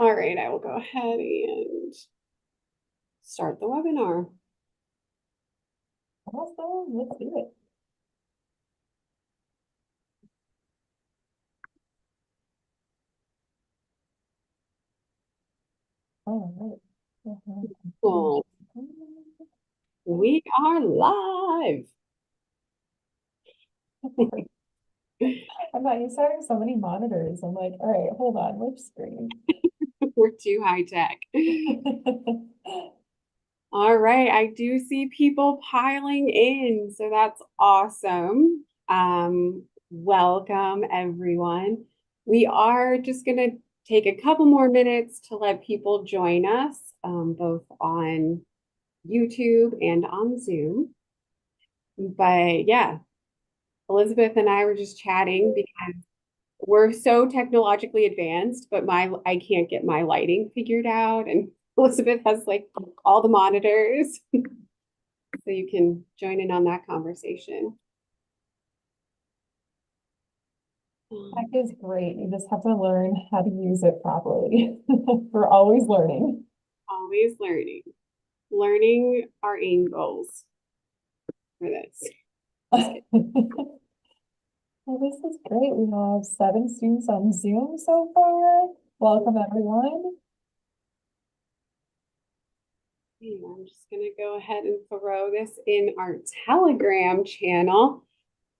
All right, I will go ahead and start the webinar. Awesome, let's do it. All right. Cool. We are live. I thought you started so many monitors. I'm like, all right, hold on, which screen? We're too high tech. All right, I do see people piling in, so that's awesome. Welcome everyone. We are just going to take a couple more minutes to let people join us, both on YouTube and on Zoom. But yeah, Elizabeth and I were just chatting because we're so technologically advanced, but I can't get my lighting figured out. And Elizabeth has like all the monitors. So you can join in on that conversation. Tech is great. You just have to learn how to use it properly. We're always learning. Always learning our angles for this. Well, this is great. We have 7 students on Zoom so far. Welcome, everyone. I'm just going to go ahead and throw this in our Telegram channel.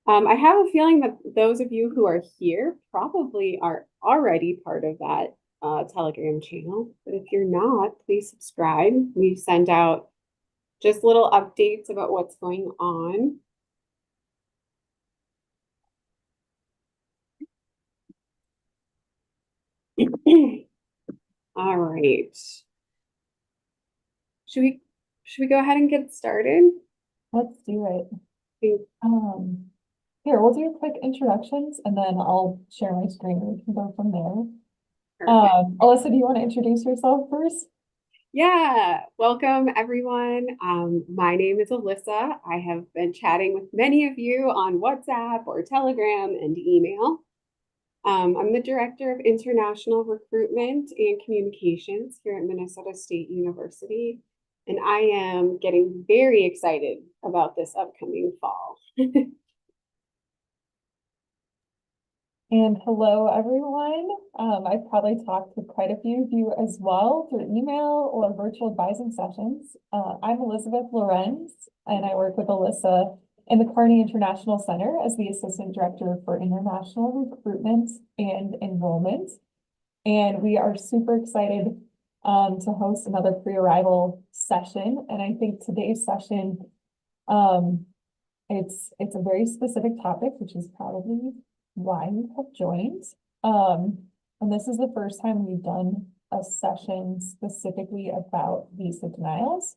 I have a feeling that those of you who are here probably are already part of that Telegram channel. But if you're not, please subscribe. We send out just little updates about what's going on. All right. Should we go ahead and get started? Let's do it. Think- Here, we'll do quick introductions and then I'll share my screen and we can go from there. Perfect. Alyssa, do you want to introduce yourself first? Yeah, welcome everyone. My name is Alyssa. I have been chatting with many of you on WhatsApp or Telegram and email. I'm the Director of International Recruitment and Communications here at Minnesota State University, and I am getting very excited about this upcoming fall. And hello, everyone. I've probably talked with quite a few of you as well through email or virtual advising sessions. I'm Elizabeth Lorenz, and I work with Alyssa in the Kearney International Center as the Assistant Director for International Recruitment and Enrollment. And we are super excited to host another pre-arrival session. And I think today's session, it's a very specific topic, which is probably why you have joined. And this is the first time we've done a session specifically about visa denials.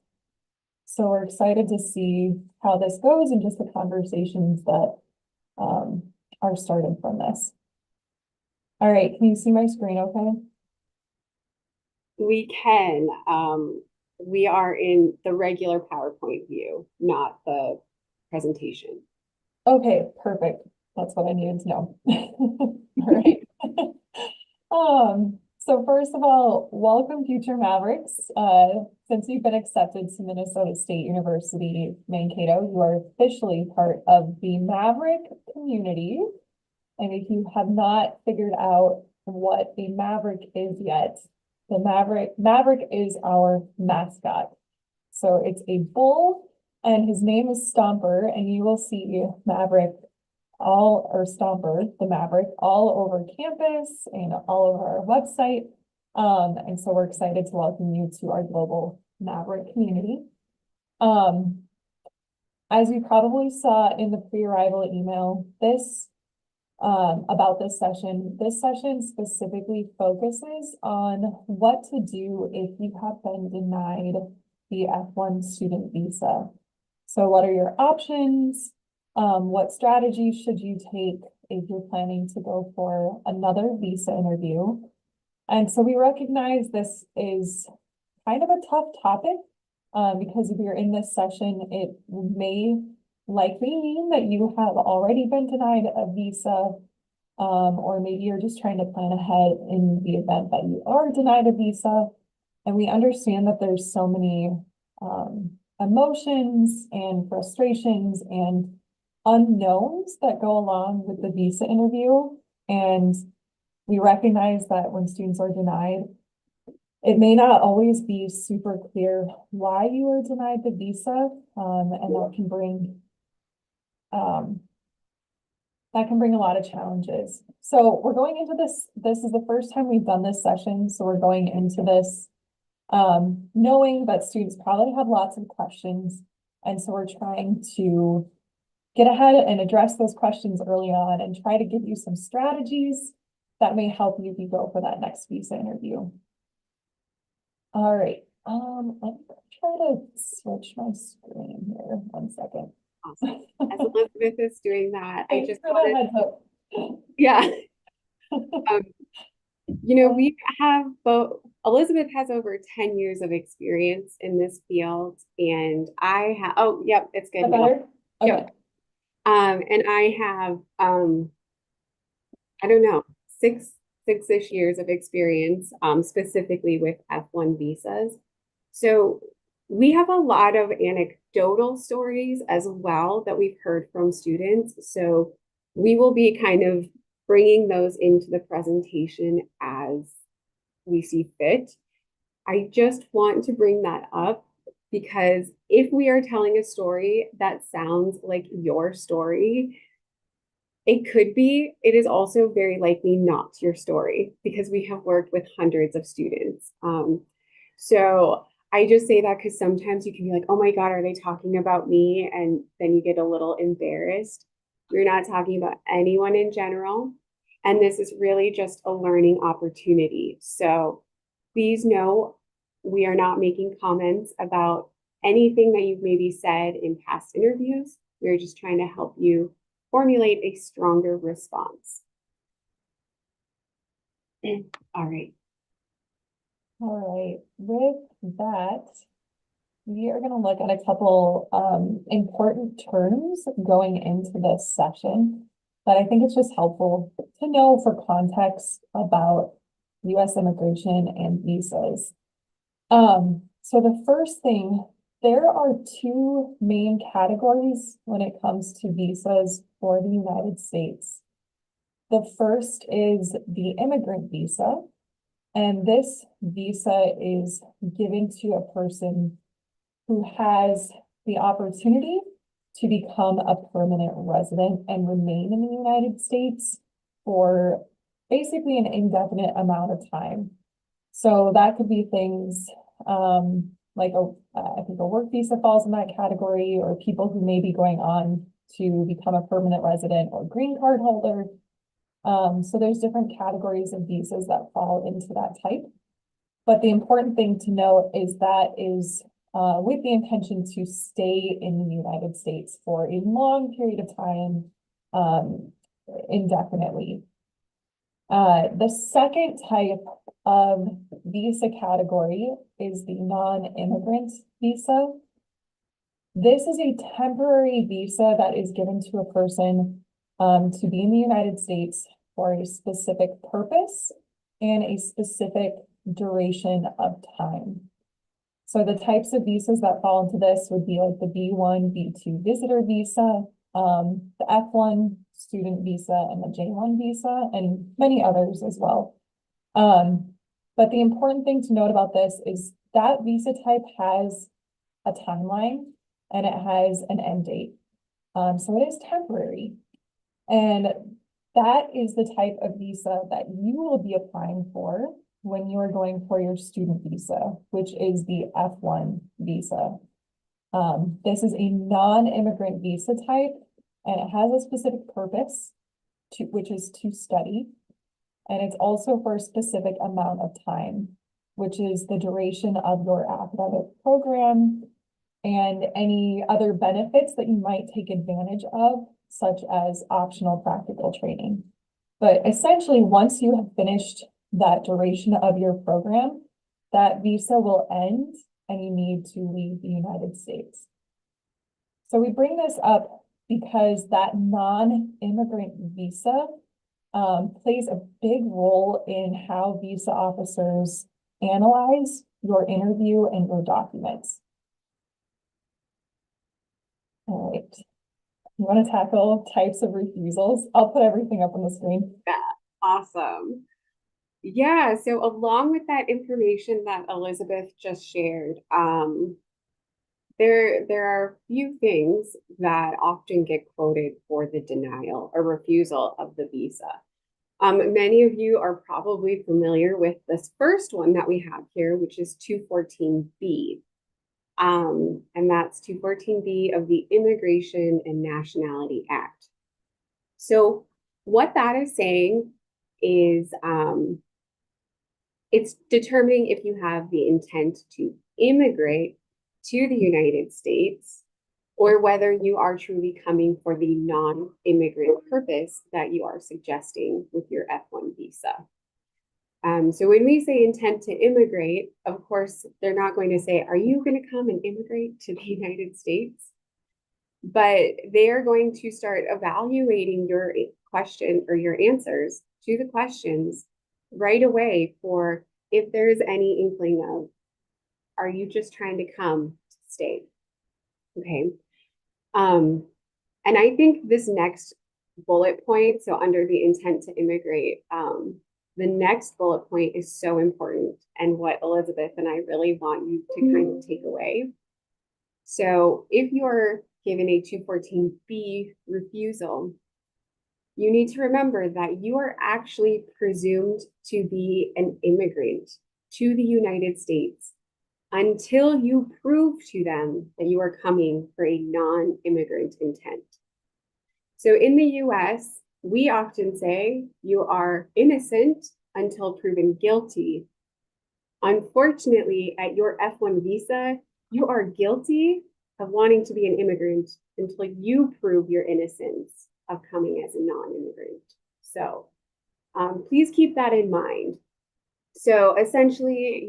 So we're excited to see how this goes and just the conversations that are starting from this. All right, can you see my screen okay? We can. We are in the regular PowerPoint view, not the presentation. Okay, perfect. That's what I needed to know. All right. So first of all, welcome future Mavericks. Since you've been accepted to Minnesota State University Mankato, you are officially part of the Maverick community. And if you have not figured out what a Maverick is yet, the Maverick is our mascot. So it's a bull and his name is Stomper, and you will see Maverick Stomper, the Maverick, all over campus and all over our website. And so we're excited to welcome you to our global Maverick community. As you probably saw in the pre-arrival email, about this session specifically focuses on what to do if you have been denied the F-1 student visa. So what are your options? What strategies should you take if you're planning to go for another visa interview? And so we recognize this is kind of a tough topic because if you're in this session, it may likely mean that you have already been denied a visa or maybe you're just trying to plan ahead in the event that you are denied a visa. And we understand that there's so many emotions and frustrations and unknowns that go along with the visa interview. And we recognize that when students are denied, it may not always be super clear why you were denied the visa, and that can bring a lot of challenges. So we're going into this. This is the first time we've done this session, so we're going into this knowing that students probably have lots of questions, and so we're trying to get ahead and address those questions early on and try to give you some strategies that may help you if you go for that next visa interview. All right, let me try to switch my screen here. 1 second. Awesome. As Elizabeth is doing that, I Thanks just for the wanted, heads up. yeah. We have both, Elizabeth has over 10 years of experience in this field, and I have, oh, yep, it's good Is that now. better? Okay. Yep. And I have, I don't know, six-ish years of experience, specifically with F-1 visas. So we have a lot of anecdotal stories as well that we've heard from students. So we will be kind of bringing those into the presentation as we see fit. I just want to bring that up because if we are telling a story that sounds like your story, it is also very likely not your story because we have worked with hundreds of students. So I just say that because sometimes you can be like, oh my God, are they talking about me? And then you get a little embarrassed. We're not talking about anyone in general. And this is really just a learning opportunity. So please know we are not making comments about anything that you've maybe said in past interviews. We're just trying to help you formulate a stronger response. All right. All right, with that, we are going to look at a couple important terms going into this session that I think it's just helpful to know for context about U.S. immigration and visas. So the first thing, there are two main categories when it comes to visas for the United States. The first is the immigrant visa, and this visa is given to a person who has the opportunity to become a permanent resident and remain in the United States for basically an indefinite amount of time. So that could be things like I think a work visa falls in that category, or people who may be going on to become a permanent resident or green card holder. So there's different categories of visas that fall into that type. But the important thing to note is that is with the intention to stay in the United States for a long period of time, indefinitely. The second type of visa category is the non-immigrant visa. This is a temporary visa that is given to a person to be in the United States for a specific purpose and a specific duration of time. So the types of visas that fall into this would be like the B1, B2 visitor visa, the F1 student visa, and the J1 visa, and many others as well. But the important thing to note about this is that visa type has a timeline and it has an end date. So it is temporary. And that is the type of visa that you will be applying for when you are going for your student visa, which is the F1 visa. This is a non-immigrant visa type, and it has a specific purpose, which is to study. And it's also for a specific amount of time, which is the duration of your academic program and any other benefits that you might take advantage of, such as optional practical training. But essentially, once you have finished that duration of your program, that visa will end and you need to leave the United States. So we bring this up because that non-immigrant visa plays a big role in how visa officers analyze your interview and your documents. All right. You want to tackle types of refusals? I'll put everything up on the screen. Yeah, awesome. Yeah, so along with that information that Elizabeth just shared, there are a few things that often get quoted for the denial or refusal of the visa. Many of you are probably familiar with this first one that we have here, which is 214B. And that's 214B of the Immigration and Nationality Act. So what that is saying is it's determining if you have the intent to immigrate to the United States or whether you are truly coming for the non-immigrant purpose that you are suggesting with your F-1 visa. So when we say intent to immigrate, of course, they're not going to say, are you going to come and immigrate to the United States? But they are going to start evaluating your question or your answers to the questions right away for if there's any inkling of, are you just trying to come to stay? Okay. And I think this next bullet point, so under the intent to immigrate, the next bullet point is so important and what Elizabeth and I really want you to kind of take away. So if you're given a 214B refusal, you need to remember that you are actually presumed to be an immigrant to the United States until you prove to them that you are coming for a non-immigrant intent. So in the US, we often say you are innocent until proven guilty. Unfortunately, at your F-1 visa, you are guilty of wanting to be an immigrant until you prove your innocence of coming as a non-immigrant. So please keep that in mind. So essentially,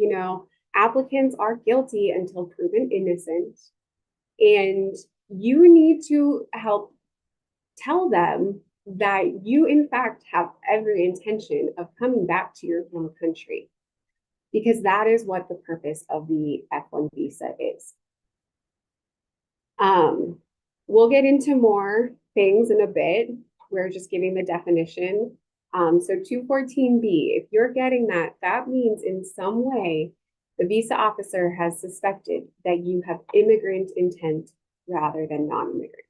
applicants are guilty until proven innocent, and you need to help tell them that you, in fact, have every intention of coming back to your home country, because that is what the purpose of the F-1 visa is. We'll get into more things in a bit. We're just giving the definition. So 214B, if you're getting that, that means in some way the visa officer has suspected that you have immigrant intent rather than non-immigrant.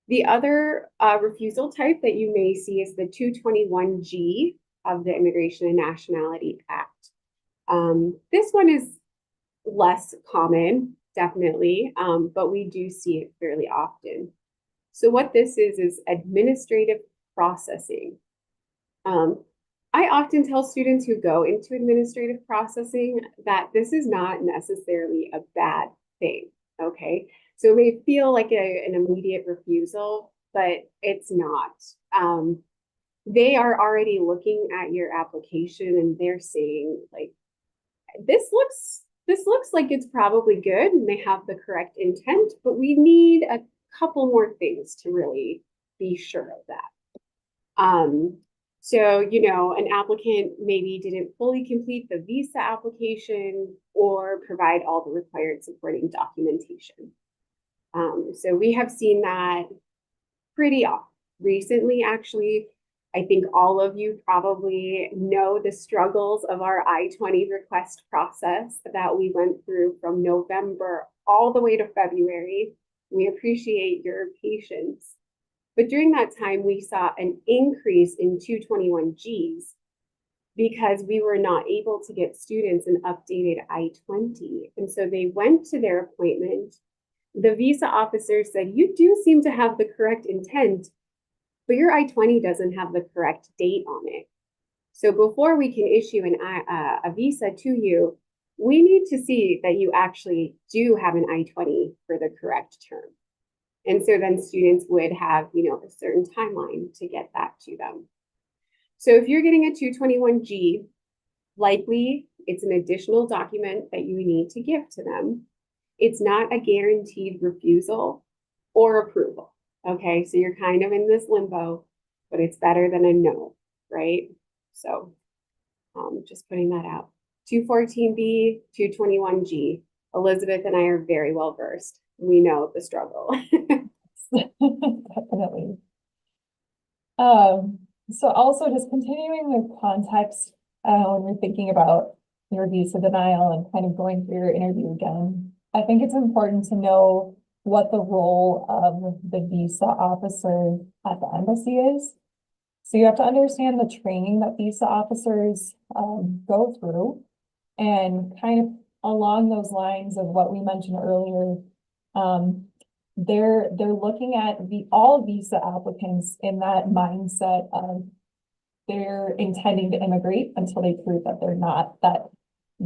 The other refusal type that you may see is the 221G of the Immigration and Nationality Act. This one is less common, definitely, but we do see it fairly often. So what this is administrative processing. I often tell students who go into administrative processing that this is not necessarily a bad thing, okay? So it may feel like an immediate refusal, but it's not. They are already looking at your application and they're saying, like, this looks like it's probably good and they have the correct intent, but we need a couple more things to really be sure of that. So, an applicant maybe didn't fully complete the visa application or provide all the required supporting documentation. So we have seen that pretty recently, actually. I think all of you probably know the struggles of our I-20 request process that we went through from November all the way to February. We appreciate your patience. But during that time, we saw an increase in 221Gs because we were not able to get students an updated I-20. And so they went to their appointment. The visa officer said, you do seem to have the correct intent, but your I-20 doesn't have the correct date on it. So before we can issue a visa to you, we need to see that you actually do have an I-20 for the correct term. And so then students would have, a certain timeline to get that to them. So if you're getting a 221G, likely it's an additional document that you need to give to them. It's not a guaranteed refusal or approval. Okay, so you're kind of in this limbo. but it's better than a no, right? So just putting that out. 214B, 221G. Elizabeth and I are very well versed. We know the struggle. Definitely. So also just continuing with context, when we're thinking about your visa denial and kind of going through your interview again, I think it's important to know what the role of the visa officer at the embassy is. So you have to understand the training that visa officers go through, and kind of along those lines of what we mentioned earlier, they're looking at all visa applicants in that mindset of they're intending to immigrate until they prove that they're not, that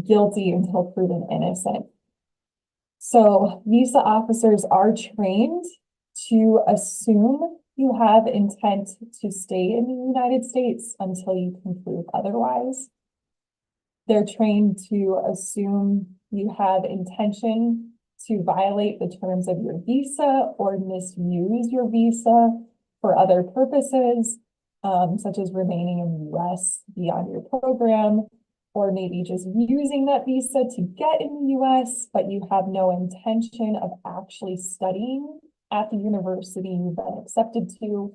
guilty until proven innocent. So visa officers are trained to assume you have intent to stay in the United States until you can prove otherwise. They're trained to assume you have intention to violate the terms of your visa or misuse your visa for other purposes, such as remaining in the US beyond your program, or maybe just using that visa to get in the US, but you have no intention of actually studying at the university you've been accepted to,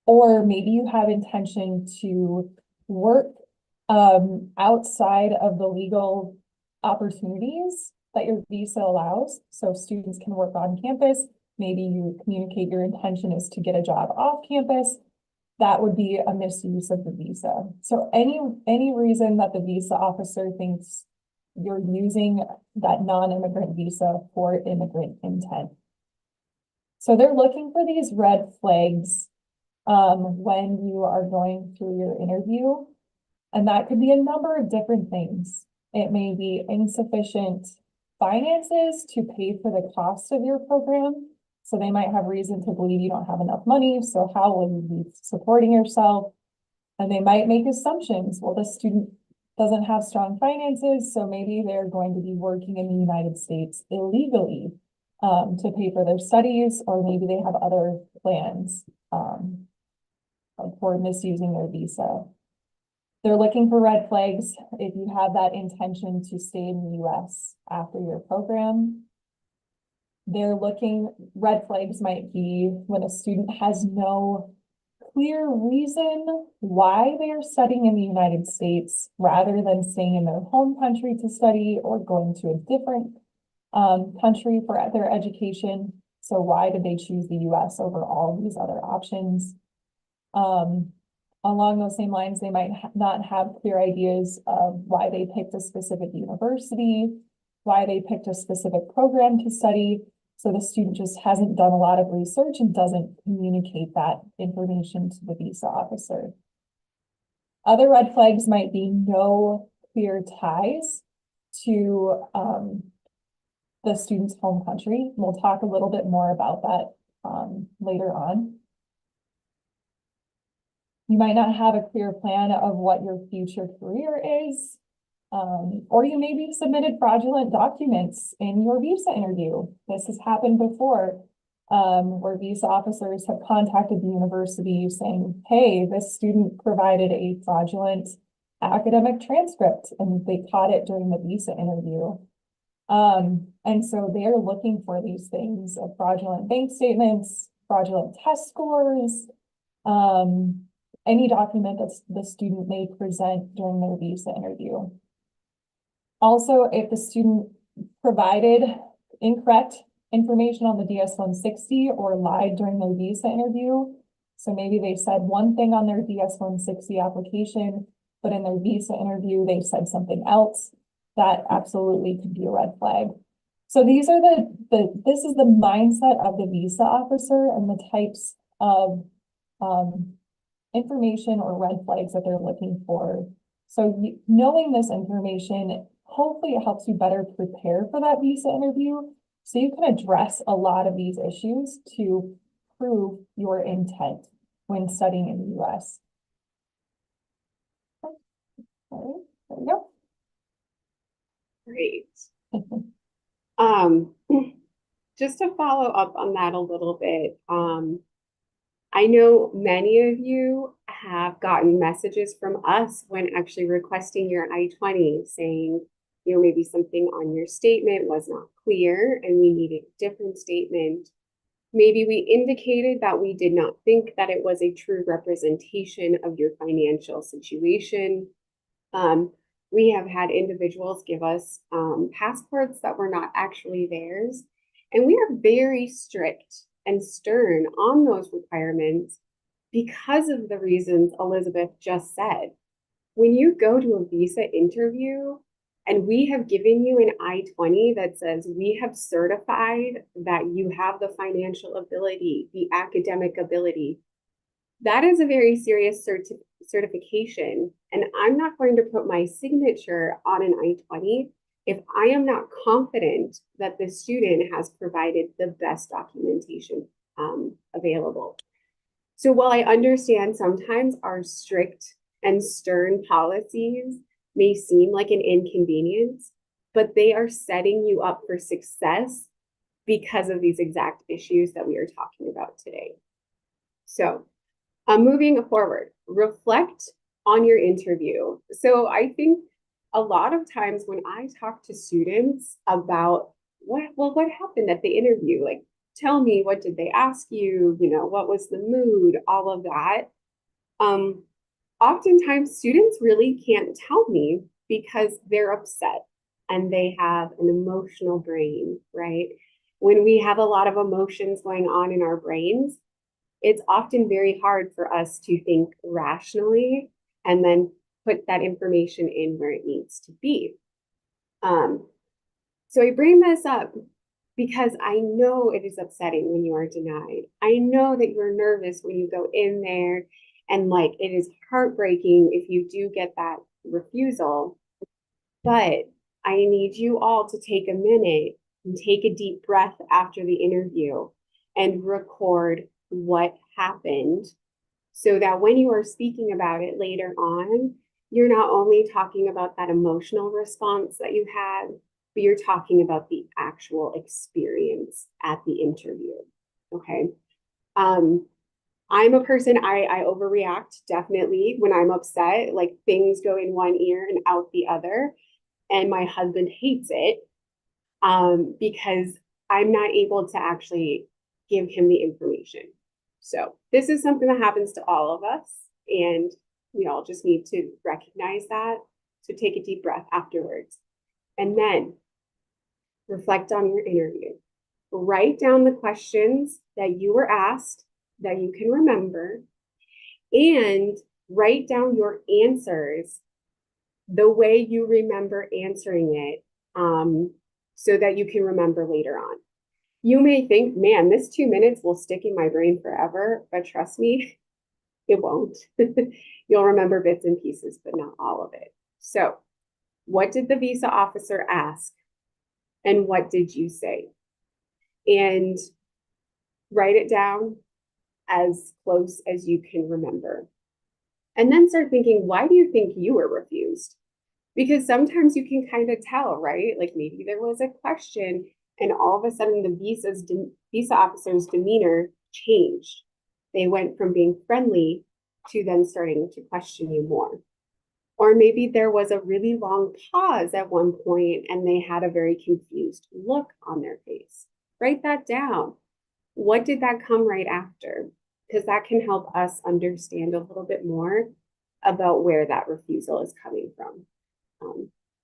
or maybe you have intention to work outside of the legal opportunities that your visa allows. So students can work on campus. Maybe you communicate your intention is to get a job off campus. That would be a misuse of the visa. So any reason that the visa officer thinks you're using that non-immigrant visa for immigrant intent. So they're looking for these red flags when you are going through your interview. And that could be a number of different things. It may be insufficient finances to pay for the cost of your program. So they might have reason to believe you don't have enough money. So how will you be supporting yourself? And they might make assumptions. Well, the student doesn't have strong finances, so maybe they're going to be working in the United States illegally to pay for their studies, or maybe they have other plans for misusing their visa. They're looking for red flags if you have that intention to stay in the US after your program. They're looking, red flags might be when a student has no clear reason why they are studying in the United States rather than staying in their home country to study or going to a different country for their education. So why did they choose the US over all these other options? Along those same lines, they might not have clear ideas of why they picked a specific university, why they picked a specific program to study. So the student just hasn't done a lot of research and doesn't communicate that information to the visa officer. Other red flags might be no clear ties to the student's home country. We'll talk a little bit more about that later on. You might not have a clear plan of what your future career is, or you maybe submitted fraudulent documents in your visa interview. This has happened before, where visa officers have contacted the university saying, hey, this student provided a fraudulent academic transcript, and they caught it during the visa interview. And so they're looking for these things of fraudulent bank statements, fraudulent test scores, any document that the student may present during their visa interview. Also, if the student provided incorrect information on the DS-160 or lied during their visa interview, so maybe they said one thing on their DS-160 application, but in their visa interview, they said something else, that absolutely could be a red flag. So these are this is the mindset of the visa officer and the types of information or red flags that they're looking for. So knowing this information, hopefully it helps you better prepare for that visa interview, so you can address a lot of these issues to prove your intent when studying in the US. Okay, there we go. Great. Just to follow up on that a little bit, I know many of you have gotten messages from us when actually requesting your I-20 saying, maybe something on your statement was not clear and we needed a different statement. Maybe we indicated that we did not think that it was a true representation of your financial situation. We have had individuals give us passports that were not actually theirs. And we are very strict and stern on those requirements because of the reasons Elizabeth just said. When you go to a visa interview and we have given you an I-20 that says we have certified that you have the financial ability, the academic ability, that is a very serious certification. And I'm not going to put my signature on an I-20 if I am not confident that the student has provided the best documentation available. So while I understand sometimes our strict and stern policies may seem like an inconvenience, but they are setting you up for success because of these exact issues that we are talking about today. So moving forward, reflect on your interview. So I think a lot of times when I talk to students about what happened at the interview, like tell me, what did they ask you? What was the mood? All of that. Oftentimes students really can't tell me because they're upset and they have an emotional brain, right? When we have a lot of emotions going on in our brains, it's often very hard for us to think rationally and then put that information in where it needs to be. So I bring this up because I know it is upsetting when you are denied. I know that you're nervous when you go in there, and like it is heartbreaking if you do get that refusal. But I need you all to take a minute and take a deep breath after the interview and record what happened so that when you are speaking about it later on, you're not only talking about that emotional response that you had, but you're talking about the actual experience at the interview. Okay. I'm a person, I overreact definitely when I'm upset, like things go in one ear and out the other. And my husband hates it because I'm not able to actually give him the information. So this is something that happens to all of us, and we all just need to recognize that. So take a deep breath afterwards, and then reflect on your interview. Write down the questions that you were asked that you can remember, and write down your answers the way you remember answering it, so that you can remember later on. You may think, man, this 2 minutes will stick in my brain forever, but trust me, it won't. You'll remember bits and pieces, but not all of it. So, what did the visa officer ask? And what did you say? And write it down as close as you can remember. And then start thinking, why do you think you were refused? Because sometimes you can kind of tell, right? Like maybe there was a question and all of a sudden the visa officer's demeanor changed. They went from being friendly to then starting to question you more. Or maybe there was a really long pause at one point and they had a very confused look on their face. Write that down. What did that come right after? Because that can help us understand a little bit more about where that refusal is coming from.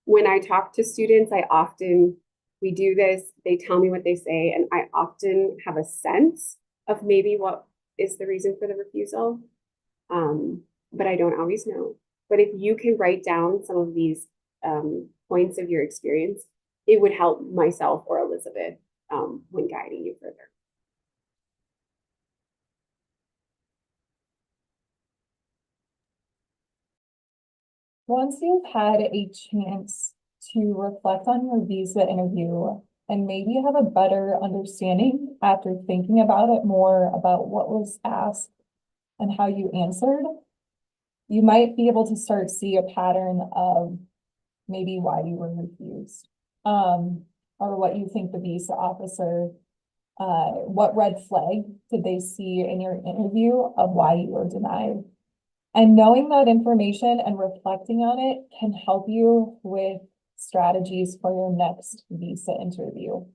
When I talk to students, we do this, they tell me what they say, and I often have a sense of maybe what is the reason for the refusal, but I don't always know. But if you can write down some of these points of your experience, it would help myself or Elizabeth when guiding you further. Once you've had a chance to reflect on your visa interview and maybe have a better understanding after thinking about it more about what was asked and how you answered, you might be able to start to see a pattern of maybe why you were refused, or what you think the visa officer What red flag did they see in your interview of why you were denied? And knowing that information and reflecting on it can help you with strategies for your next visa interview.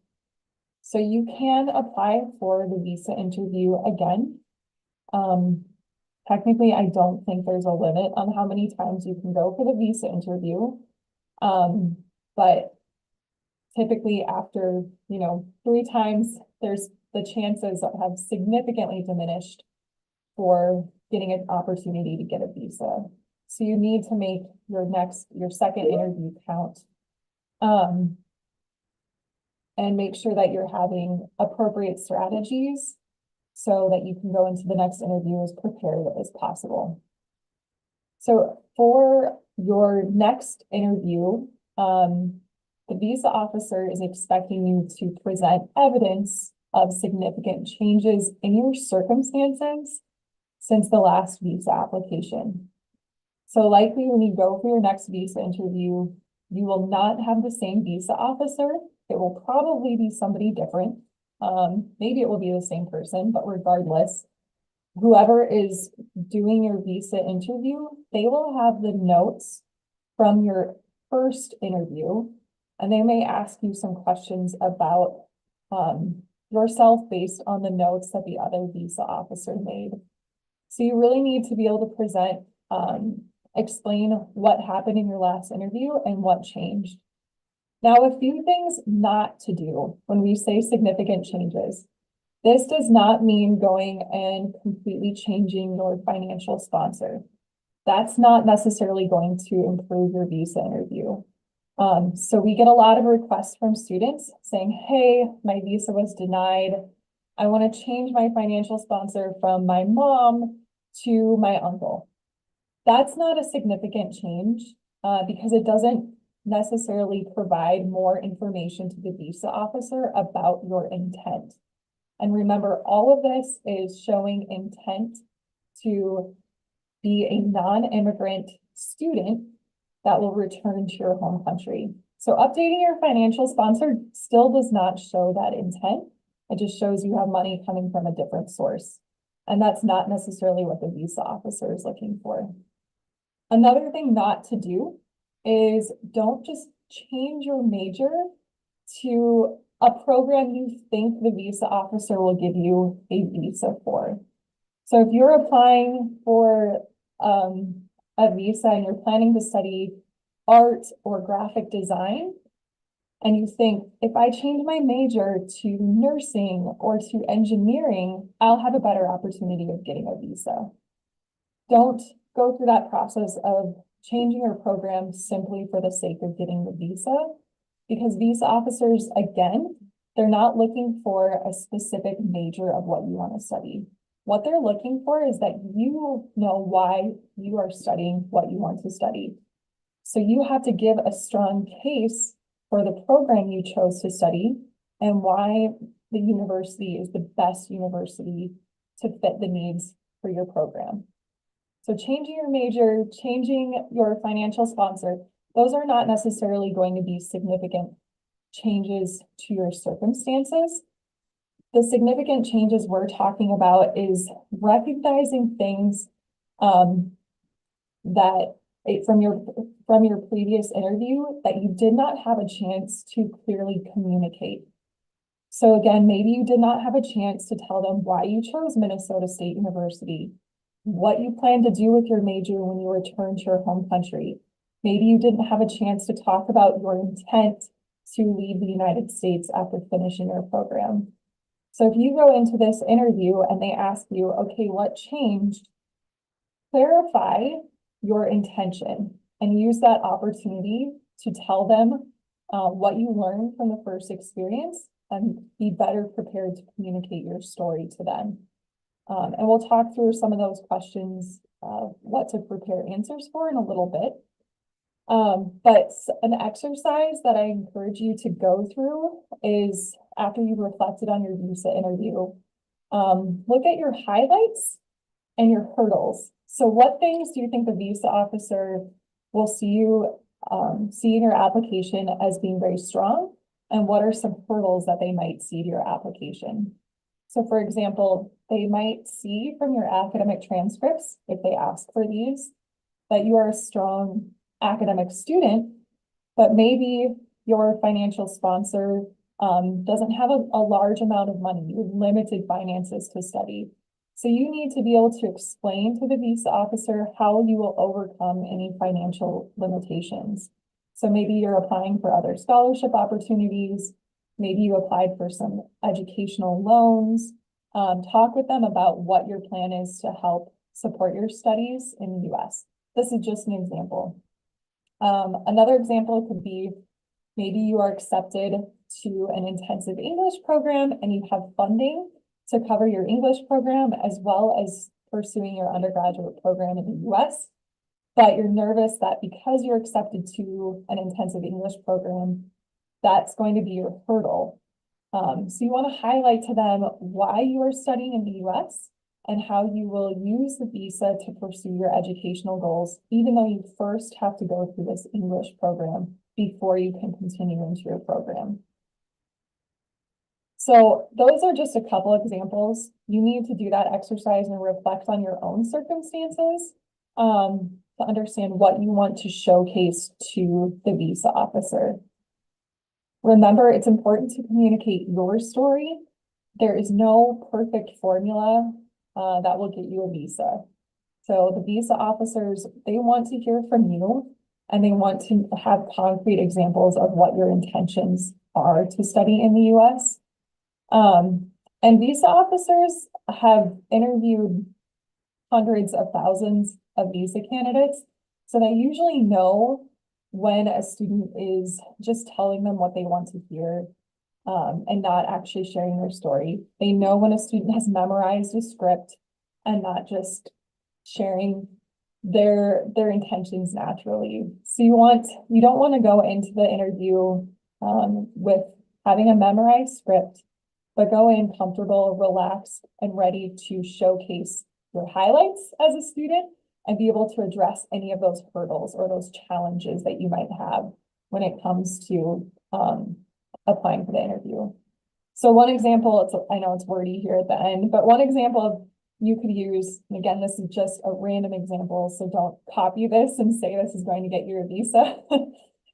So you can apply for the visa interview again. Technically, I don't think there's a limit on how many times you can go for the visa interview. But typically after, 3 times, there's the chances have significantly diminished for getting an opportunity to get a visa. So you need to make your second interview count. And make sure that you're having appropriate strategies so that you can go into the next interview as prepared as possible. So for your next interview, the visa officer is expecting you to present evidence of significant changes in your circumstances since the last visa application. So likely when you go for your next visa interview, you will not have the same visa officer. It will probably be somebody different. Maybe it will be the same person, but regardless, whoever is doing your visa interview, they will have the notes from your first interview, and they may ask you some questions about yourself based on the notes that the other visa officer made. So you really need to be able to present, explain what happened in your last interview and what changed. Now, a few things not to do when we say significant changes. This does not mean going and completely changing your financial sponsor. That's not necessarily going to improve your visa interview. So we get a lot of requests from students saying, hey, my visa was denied. I want to change my financial sponsor from my mom to my uncle. That's not a significant change because it doesn't necessarily provide more information to the visa officer about your intent. And remember, all of this is showing intent to be a non-immigrant student that will return to your home country. So updating your financial sponsor still does not show that intent. It just shows you have money coming from a different source. And that's not necessarily what the visa officer is looking for. Another thing not to do is don't just change your major to a program you think the visa officer will give you a visa for. So if you're applying for a visa and you're planning to study art or graphic design, and you think, if I change my major to nursing or to engineering, I'll have a better opportunity of getting a visa. Don't go through that process of changing your program simply for the sake of getting the visa, because visa officers, again, they're not looking for a specific major of what you want to study. What they're looking for is that you know why you are studying what you want to study. So you have to give a strong case for the program you chose to study and why the university is the best university to fit the needs for your program. So changing your major, changing your financial sponsor, those are not necessarily going to be significant changes to your circumstances. The significant changes we're talking about is recognizing things that from your previous interview that you did not have a chance to clearly communicate. So again, maybe you did not have a chance to tell them why you chose Minnesota State University, what you plan to do with your major when you return to your home country. Maybe you didn't have a chance to talk about your intent to leave the United States after finishing your program. So if you go into this interview and they ask you, okay, what changed? Clarify your intention and use that opportunity to tell them what you learned from the first experience and be better prepared to communicate your story to them. And we'll talk through some of those questions, what to prepare answers for in a little bit. But an exercise that I encourage you to go through is after you've reflected on your visa interview, look at your highlights and your hurdles. So what things do you think the visa officer will see in your application as being very strong? and what are some hurdles that they might see to your application. So for example, they might see from your academic transcripts, if they ask for these, that you are a strong academic student, but maybe your financial sponsor doesn't have a large amount of money, you have limited finances to study. So you need to be able to explain to the visa officer how you will overcome any financial limitations. So maybe you're applying for other scholarship opportunities, maybe you applied for some educational loans. Talk with them about what your plan is to help support your studies in the US. This is just an example. Another example could be maybe you are accepted to an intensive English program and you have funding to cover your English program as well as pursuing your undergraduate program in the US. But you're nervous that because you're accepted to an intensive English program, that's going to be your hurdle. So you want to highlight to them why you are studying in the US and how you will use the visa to pursue your educational goals, even though you first have to go through this English program before you can continue into your program. So those are just a couple examples. You need to do that exercise and reflect on your own circumstances to understand what you want to showcase to the visa officer. Remember, it's important to communicate your story. There is no perfect formula that will get you a visa. So the visa officers, they want to hear from you and they want to have concrete examples of what your intentions are to study in the US. And visa officers have interviewed hundreds of thousands of visa candidates. So they usually know when a student is just telling them what they want to hear and not actually sharing their story. They know when a student has memorized a script and not just sharing their intentions naturally. So you don't want to go into the interview with having a memorized script, but go in comfortable, relaxed, and ready to showcase your highlights as a student and be able to address any of those hurdles or those challenges that you might have when it comes to applying for the interview. So one example, I know it's wordy here at the end, but one example you could use, and again, this is just a random example, so don't copy this and say this is going to get you a visa.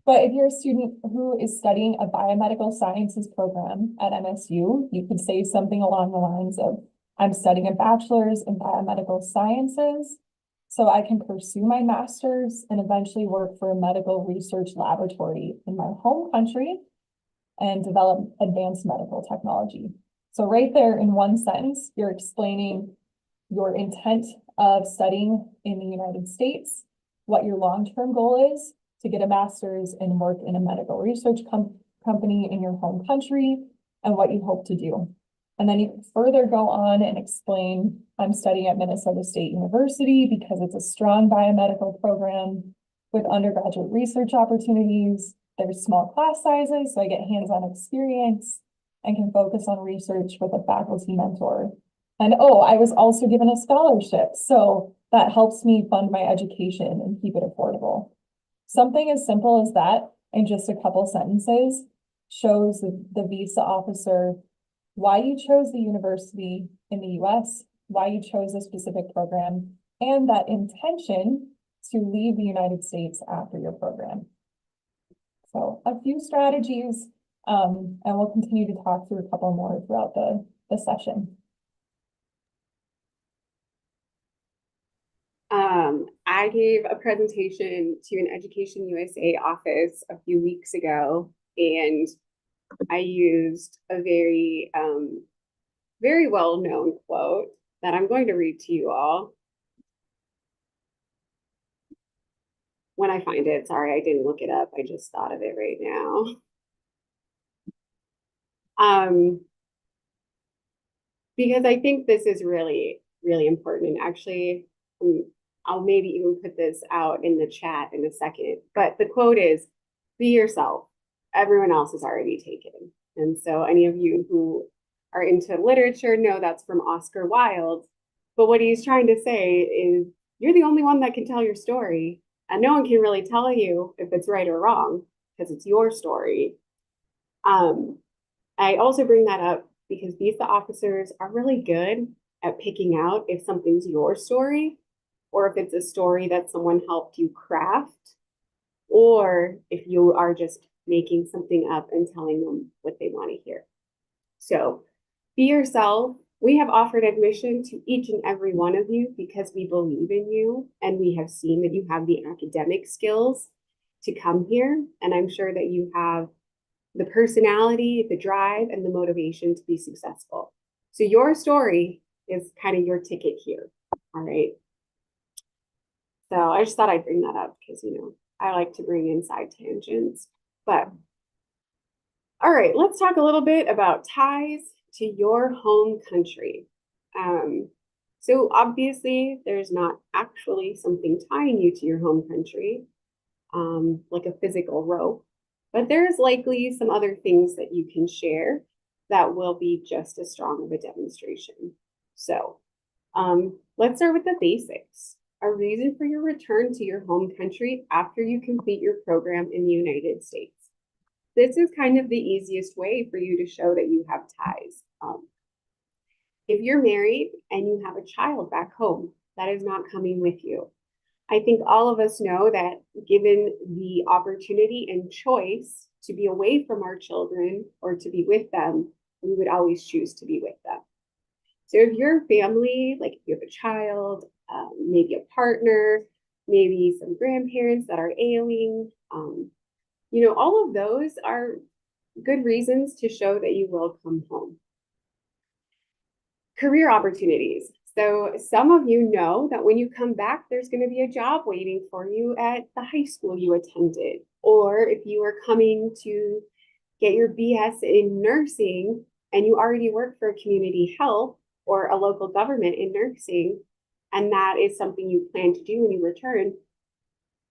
But if you're a student who is studying a biomedical sciences program at MSU, you could say something along the lines of, I'm studying a bachelor's in biomedical sciences, so I can pursue my master's and eventually work for a medical research laboratory in my home country and develop advanced medical technology. So right there in one sentence, you're explaining your intent of studying in the United States, what your long-term goal is to get a master's and work in a medical research company in your home country, and what you hope to do. And then you can further go on and explain, I'm studying at Minnesota State University because it's a strong biomedical program with undergraduate research opportunities. There's small class sizes, so I get hands-on experience and can focus on research with a faculty mentor. And oh, I was also given a scholarship, so that helps me fund my education and keep it affordable. Something as simple as that in just a couple sentences shows the visa officer why you chose the university in the US, why you chose a specific program, and that intention to leave the United States after your program. So a few strategies, and we'll continue to talk through a couple more throughout the session. I gave a presentation to an Education USA office a few weeks ago, and I used a very, very well-known quote that I'm going to read to you all. When I find it, sorry, I didn't look it up. I just thought of it right now. Because I think this is really, really important. And actually, I'll maybe even put this out in the chat in a second. But the quote is, be yourself. Everyone else is already taken. And so any of you who are into literature know that's from Oscar Wilde. But what he's trying to say is, you're the only one that can tell your story. And no one can really tell you if it's right or wrong because it's your story. I also bring that up because visa officers are really good at picking out if something's your story or if it's a story that someone helped you craft, or if you are just making something up and telling them what they want to hear. So be yourself. We have offered admission to each and every one of you because we believe in you and we have seen that you have the academic skills to come here. And I'm sure that you have the personality, the drive, and the motivation to be successful. So your story is kind of your ticket here. All right. So I just thought I'd bring that up because, I like to bring in side tangents. But all right, let's talk a little bit about ties to your home country. So obviously, there's not actually something tying you to your home country, like a physical rope, but there's likely some other things that you can share that will be just as strong of a demonstration. So let's start with the basics. A reason for your return to your home country after you complete your program in the United States. This is kind of the easiest way for you to show that you have ties. If you're married and you have a child back home, that is not coming with you. I think all of us know that given the opportunity and choice to be away from our children or to be with them, we would always choose to be with them. So if your family, like if you have a child, maybe a partner, maybe some grandparents that are ailing, all of those are good reasons to show that you will come home. Career opportunities. So some of you know that when you come back, there's going to be a job waiting for you at the high school you attended. Or if you are coming to get your BS in nursing and you already work for community health or a local government in nursing, and that is something you plan to do when you return,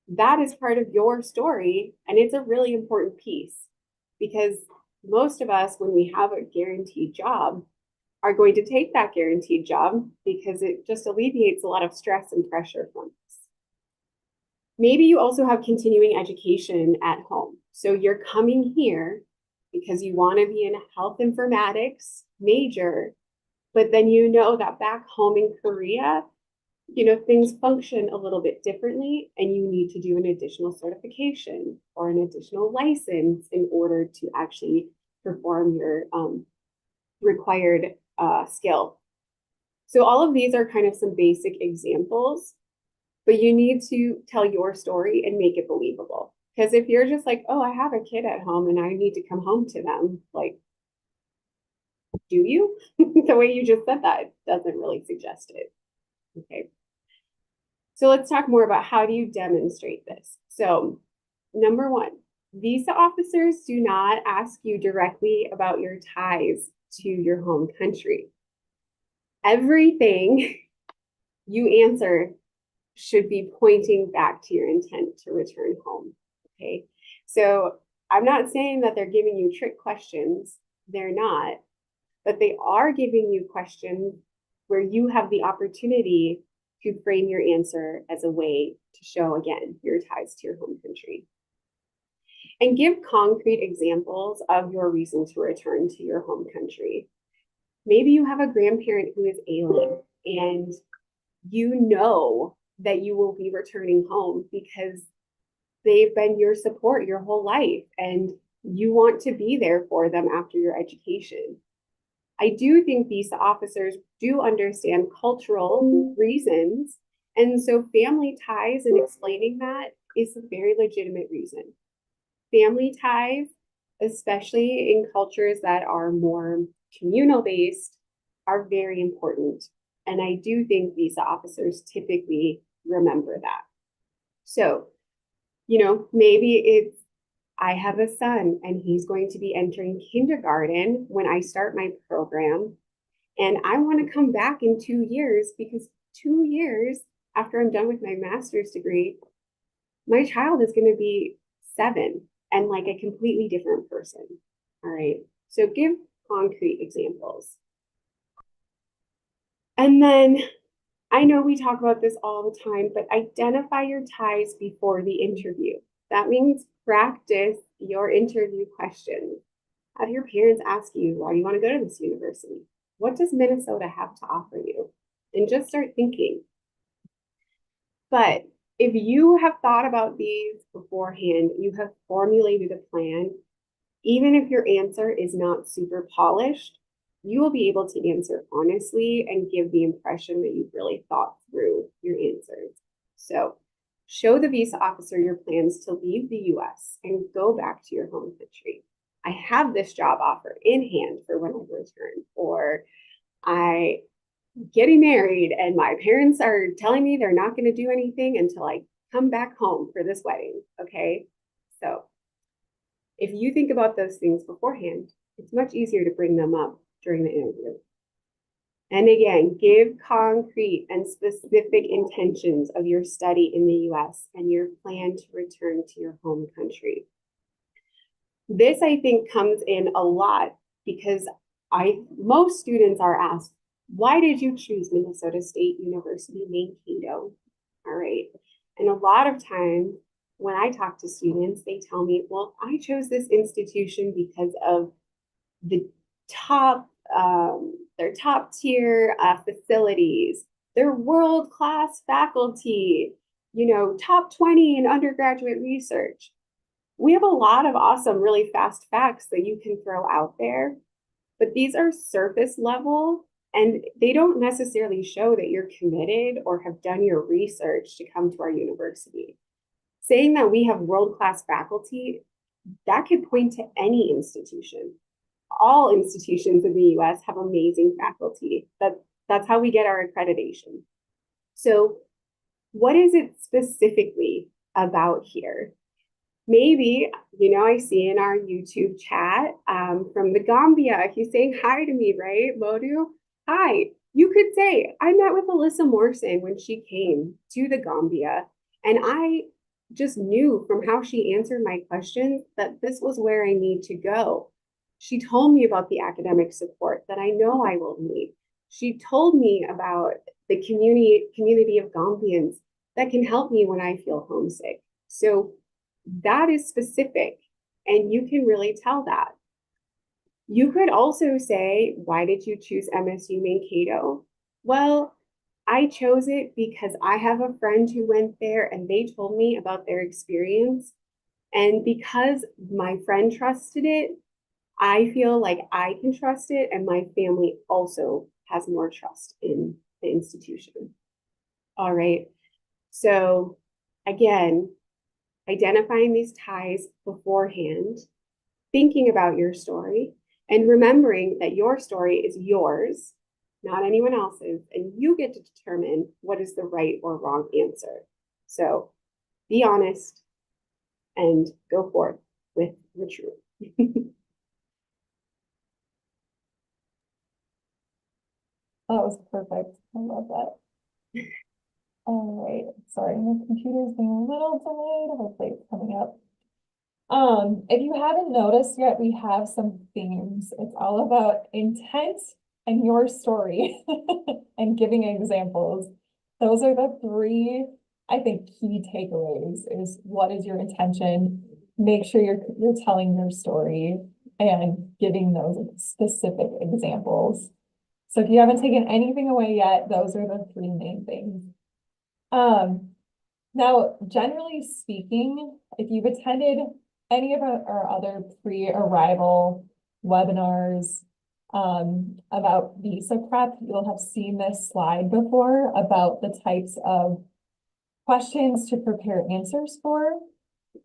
that is part of your story. And it's a really important piece because most of us, when we have a guaranteed job, are going to take that guaranteed job because it just alleviates a lot of stress and pressure from us. Maybe you also have continuing education at home. So you're coming here because you want to be in a health informatics major, but then you know that back home in Korea, things function a little bit differently and you need to do an additional certification or an additional license in order to actually perform your required skill. So all of these are kind of some basic examples, but you need to tell your story and make it believable. Because if you're just like, oh, I have a kid at home and I need to come home to them, like, do you? The way you just said that doesn't really suggest it. Okay. So let's talk more about how do you demonstrate this. So number one, visa officers do not ask you directly about your ties to your home country. Everything you answer should be pointing back to your intent to return home. Okay. So I'm not saying that they're giving you trick questions. They're not, but they are giving you questions where you have the opportunity to frame your answer as a way to show, again, your ties to your home country. And give concrete examples of your reason to return to your home country. Maybe you have a grandparent who is ailing and you know that you will be returning home because they've been your support your whole life and you want to be there for them after your education. I do think visa officers do understand cultural reasons. And so family ties and explaining that is a very legitimate reason. Family ties, especially in cultures that are more communal based, are very important. And I do think visa officers typically remember that. So, maybe it's, I have a son and he's going to be entering kindergarten when I start my program. And I want to come back in 2 years because 2 years after I'm done with my master's degree, my child is going to be 7 and like a completely different person. All right. So give concrete examples. And then I know we talk about this all the time, but identify your ties before the interview. That means practice your interview questions. Have your parents ask you, why do you want to go to this university? What does Minnesota have to offer you? And just start thinking. But if you have thought about these beforehand, you have formulated a plan, even if your answer is not super polished, you will be able to answer honestly and give the impression that you've really thought through your answers. So show the visa officer your plans to leave the US and go back to your home country. I have this job offer in hand for when I return, or I getting married and my parents are telling me they're not going to do anything until I come back home for this wedding. Okay. So if you think about those things beforehand, it's much easier to bring them up during the interview. And again, give concrete and specific intentions of your study in the US and your plan to return to your home country. This, I think, comes in a lot because most students are asked, why did you choose Minnesota State University Mankato? All right. And a lot of times when I talk to students, they tell me, well, I chose this institution because of the top, their top tier facilities, their world-class faculty, top 20 in undergraduate research. We have a lot of awesome, really fast facts that you can throw out there, but these are surface level and they don't necessarily show that you're committed or have done your research to come to our university. Saying that we have world-class faculty, that could point to any institution. All institutions in the US have amazing faculty. That's how we get our accreditation. So what is it specifically about here? Maybe, I see in our YouTube chat from the Gambia, he's saying hi to me, right? Modu, hi. You could say, I met with Alyssa Morrison when she came to the Gambia, and I just knew from how she answered my questions that this was where I need to go. She told me about the academic support that I know I will need. She told me about the community of Gambians that can help me when I feel homesick. So that is specific, and you can really tell that. You could also say, why did you choose MSU Mankato? Well, I chose it because I have a friend who went there and they told me about their experience. And because my friend trusted it, I feel like I can trust it, and my family also has more trust in the institution. All right. So again, identifying these ties beforehand, thinking about your story, and remembering that your story is yours, not anyone else's, and you get to determine what is the right or wrong answer. So be honest and go forth with the truth. That was perfect. I love that. All right, sorry, my computer's being a little delayed. Hopefully it's coming up. If you haven't noticed yet, we have some themes. It's all about intent and your story and giving examples. Those are the three, I think, key takeaways is what is your intention? Make sure you're telling your story and giving those specific examples. So if you haven't taken anything away yet, those are the three main things. Now, generally speaking, if you've attended any of our other pre-arrival webinars about visa prep, you'll have seen this slide before about the types of questions to prepare answers for.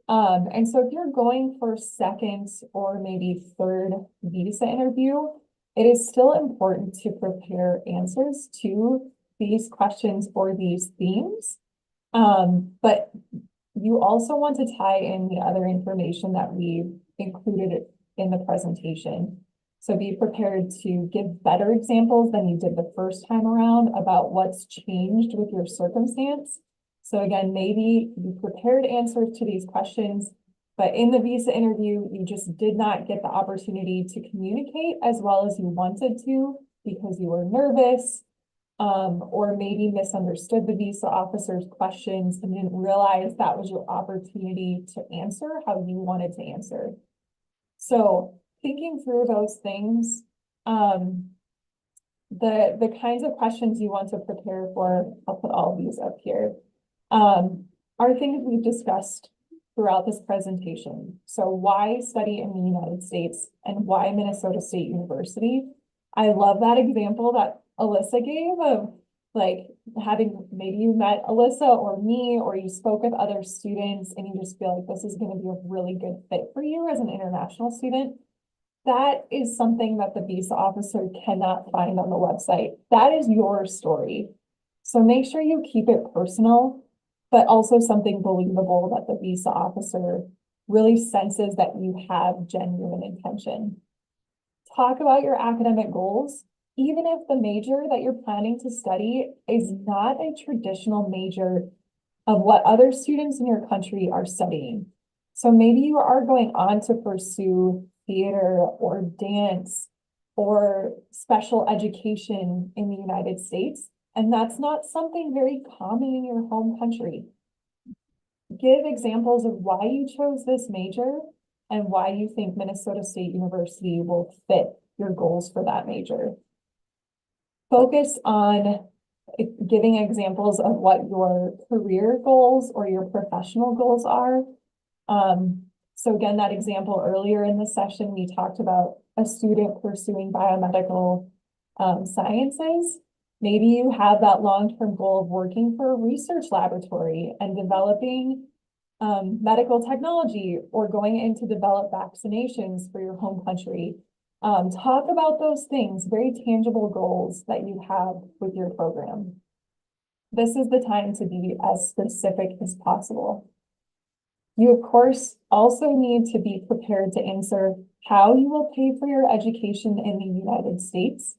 And so if you're going for second or maybe third visa interview, it is still important to prepare answers to these questions or these themes. But you also want to tie in the other information that we've included in the presentation. So be prepared to give better examples than you did the first time around about what's changed with your circumstance. So again, maybe you prepared answers to these questions, but in the visa interview, you just did not get the opportunity to communicate as well as you wanted to because you were nervous, or maybe misunderstood the visa officer's questions and didn't realize that was your opportunity to answer how you wanted to answer. So thinking through those things, the kinds of questions you want to prepare for, I'll put all of these up here, are things we've discussed throughout this presentation. So why study in the United States and why Minnesota State University? I love that example that Alyssa gave of like having, maybe you met Alyssa or me, or you spoke with other students and you just feel like this is going to be a really good fit for you as an international student. That is something that the visa officer cannot find on the website. That is your story. So make sure you keep it personal, but also something believable that the visa officer really senses that you have genuine intention. Talk about your academic goals, even if the major that you're planning to study is not a traditional major of what other students in your country are studying. So maybe you are going on to pursue theater or dance or special education in the United States, and that's not something very common in your home country. Give examples of why you chose this major and why you think Minnesota State University will fit your goals for that major. Focus on giving examples of what your career goals or your professional goals are. So again, that example earlier in the session, we talked about a student pursuing biomedical sciences. Maybe you have that long-term goal of working for a research laboratory and developing medical technology or going in to develop vaccinations for your home country. Talk about those things, very tangible goals that you have with your program. This is the time to be as specific as possible. You, of course, also need to be prepared to answer how you will pay for your education in the United States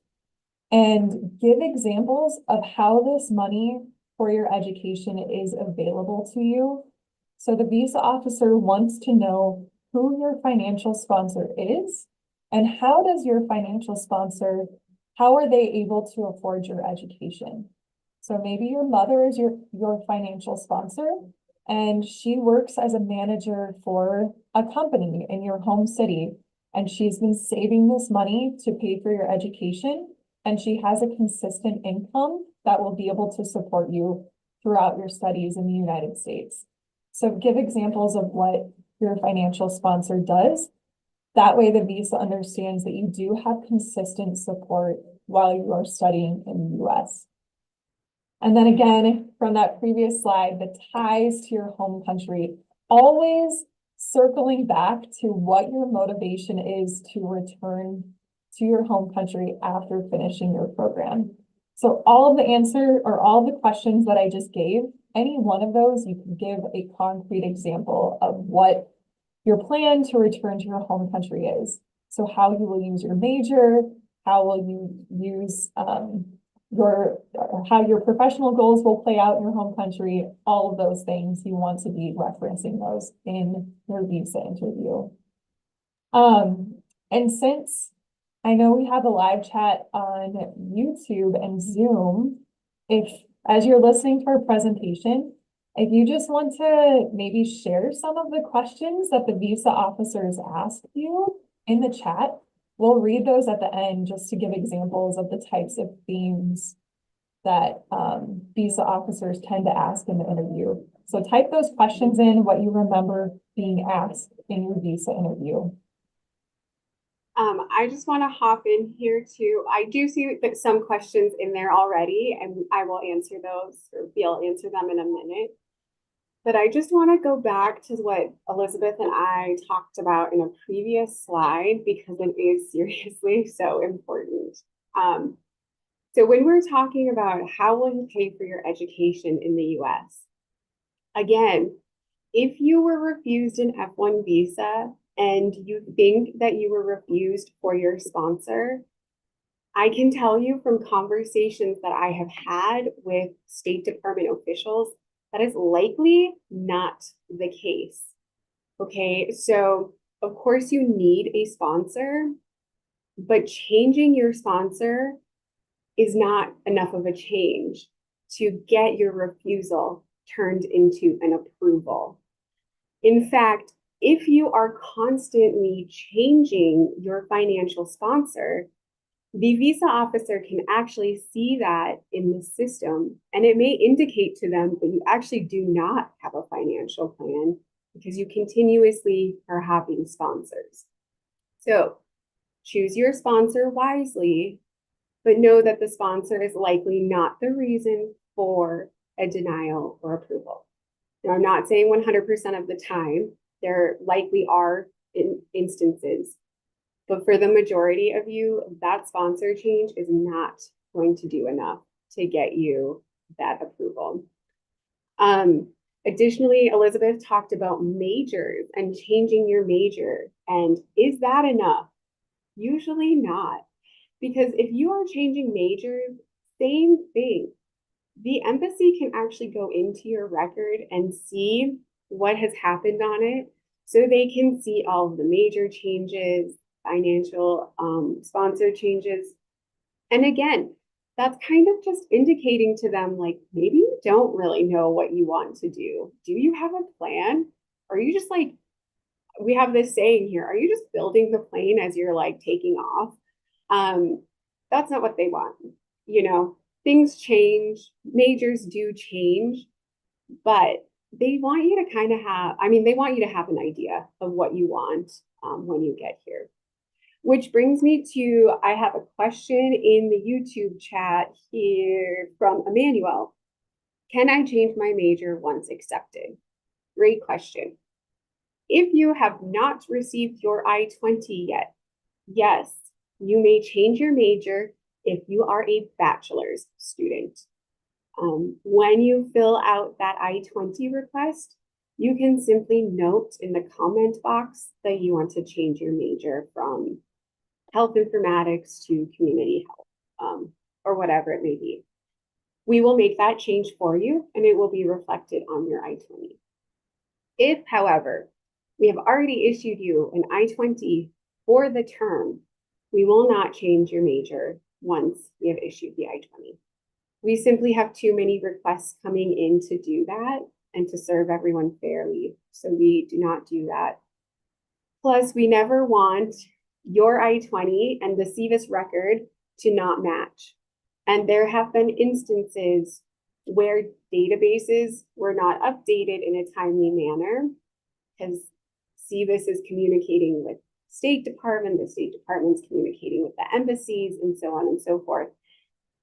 and give examples of how this money for your education is available to you. So the visa officer wants to know who your financial sponsor is and how does your financial sponsor, how are they able to afford your education? So maybe your mother is your financial sponsor and she works as a manager for a company in your home city, and she's been saving this money to pay for your education, and she has a consistent income that will be able to support you throughout your studies in the United States. So give examples of what your financial sponsor does. That way the visa understands that you do have consistent support while you are studying in the US. And then again, from that previous slide, the ties to your home country, always circling back to what your motivation is to return to your home country after finishing your program. So all of the answer or all the questions that I just gave, any one of those, you can give a concrete example of what your plan to return to your home country is. So how you will use your major, how will you use how your professional goals will play out in your home country, all of those things, you want to be referencing those in your visa interview. And since I know we have a live chat on YouTube and Zoom, if as you're listening to our presentation, if you just want to maybe share some of the questions that the visa officers ask you in the chat, we'll read those at the end just to give examples of the types of themes that visa officers tend to ask in the interview. So type those questions in, what you remember being asked in your visa interview. I just want to hop in here too. I do see that some questions in there already, and I will answer those, or I'll answer them in a minute. But I just want to go back to what Elizabeth and I talked about in a previous slide, because it is seriously so important. So when we're talking about how will you pay for your education in the US, again, if you were refused an F-1 visa and you think that you were refused for your sponsor, I can tell you from conversations that I have had with State Department officials, that is likely not the case. Okay, so of course you need a sponsor, but changing your sponsor is not enough of a change to get your refusal turned into an approval. In fact, If you are constantly changing your financial sponsor, the visa officer can actually see that in the system, and it may indicate to them that you actually do not have a financial plan because you continuously are having sponsors. So choose your sponsor wisely, but know that the sponsor is likely not the reason for a denial or approval. Now, I'm not saying 100% of the time, there likely are instances, but for the majority of you, that sponsor change is not going to do enough to get you that approval. Additionally, Elizabeth talked about majors and changing your major. And is that enough? Usually not. Because if you are changing majors, same thing. The embassy can actually go into your record and see what has happened on it. So they can see all of the major changes, financial sponsor changes. And again, that's kind of just indicating to them, like, maybe you don't really know what you want to do. Do you have a plan? Or are you just like, we have this saying here, are you just building the plane as you're like taking off? That's not what they want. You know, things change, majors do change, but they want you to kind of have, I mean, they want you to have an idea of what you want when you get here. Which brings me to, I have a question in the YouTube chat here from Emmanuel. Can I change my major once accepted? Great question. If you have not received your I-20 yet, yes, you may change your major if you are a bachelor's student. When you fill out that I-20 request, you can simply note in the comment box that you want to change your major from health informatics to community health, or whatever it may be. We will make that change for you and it will be reflected on your I-20. If, however, we have already issued you an I-20 for the term, we will not change your major once we have issued the I-20. We simply have too many requests coming in to do that and to serve everyone fairly. So we do not do that. Plus, we never want your I-20 and the SEVIS record to not match. And there have been instances where databases were not updated in a timely manner because SEVIS is communicating with State Department, the State Department's communicating with the embassies, and so on and so forth.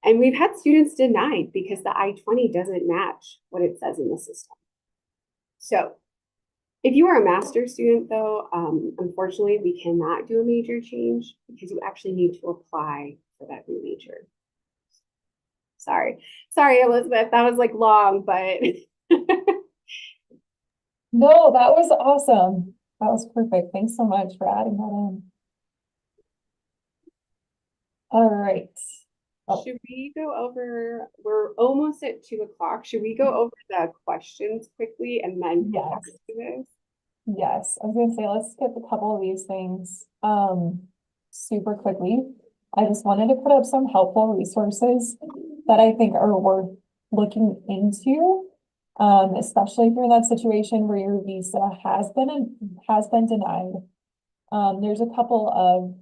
And we've had students denied because the I-20 doesn't match what it says in the system. So if you are a master's student, though, unfortunately, we cannot do a major change because you actually need to apply for that new major. Sorry, Elizabeth, that was like long, but. No, that was awesome. That was perfect. Thanks so much for adding that in. All right. Oh. Should we go over, we're almost at 2 o'clock. Should we go over the questions quickly and then yes. back to this? Yes, I was gonna say, let's skip a couple of these things super quickly. I just wanted to put up some helpful resources that I think are worth looking into, especially if you're in that situation where your visa has been denied. There's a couple of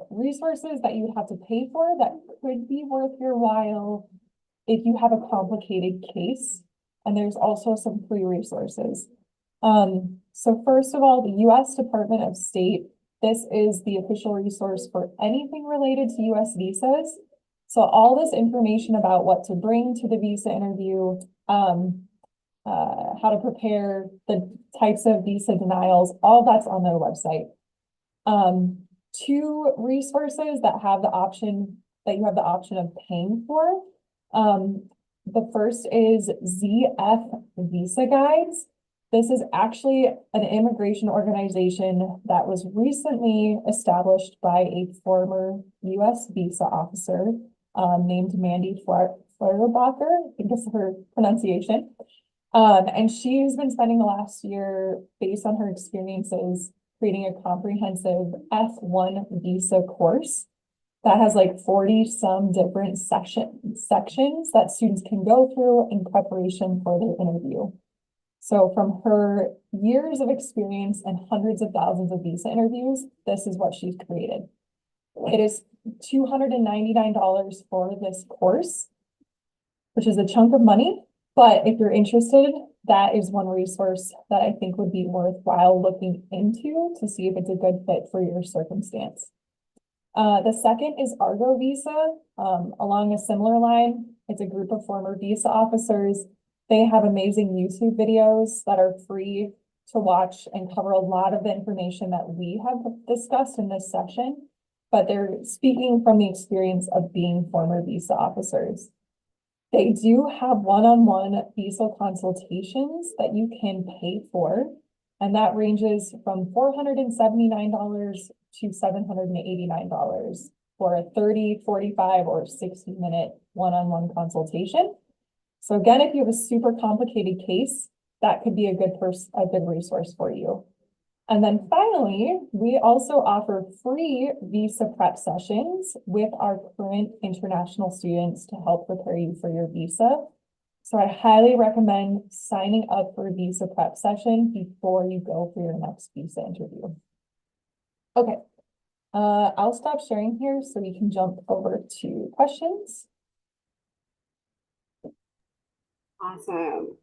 resources that you would have to pay for that could be worth your while if you have a complicated case. And there's also some free resources. So first of all, the U.S. Department of State, this is the official resource for anything related to U.S. visas. So all this information about what to bring to the visa interview, how to prepare, the types of visa denials, all that's on their website. Two resources that have the option, that you have the option of paying for. The first is ZF Visa Guides. This is actually an immigration organization that was recently established by a former U.S. visa officer named Mandy Feuerbacher, I think is her pronunciation. And she's been spending the last year, based on her experiences, creating a comprehensive F-1 visa course that has like 40 some different sections that students can go through in preparation for their interview. So from her years of experience and hundreds of thousands of visa interviews, this is what she's created. It is $299 for this course, which is a chunk of money. But if you're interested, that is one resource that I think would be worthwhile looking into to see if it's a good fit for your circumstance. The second is Argo Visa. Along a similar line, it's a group of former visa officers. They have amazing YouTube videos that are free to watch and cover a lot of the information that we have discussed in this session, but they're speaking from the experience of being former visa officers. They do have one-on-one visa consultations that you can pay for, and that ranges from $479 to $789 for a 30, 45, or 60-minute one-on-one consultation. So again, if you have a super complicated case, that could be a good resource for you. And then finally, we also offer free visa prep sessions with our current international students to help prepare you for your visa. So I highly recommend signing up for a visa prep session before you go for your next visa interview. Okay, I'll stop sharing here so we can jump over to questions. Awesome.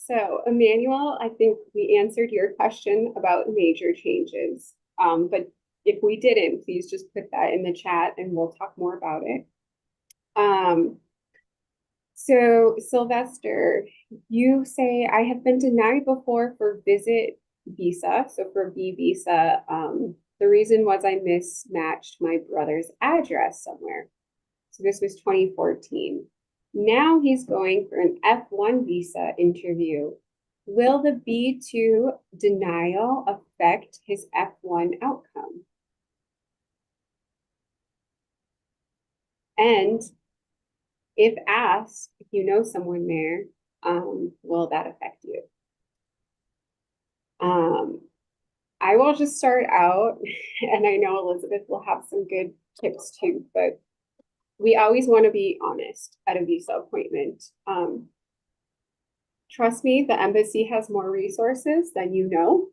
So Emmanuel, I think we answered your question about major changes. But if we didn't, please just put that in the chat and we'll talk more about it. So Sylvester, you say, I have been denied before for visit visa, so for V visa. The reason was I mismatched my brother's address somewhere. So this was 2014. Now he's going for an F-1 visa interview. Will the B2 denial affect his F-1 outcome? And if asked, if you know someone there, will that affect you? I will just start out, and I know Elizabeth will have some good tips too, but we always want to be honest at a visa appointment. Trust me, the embassy has more resources than you know,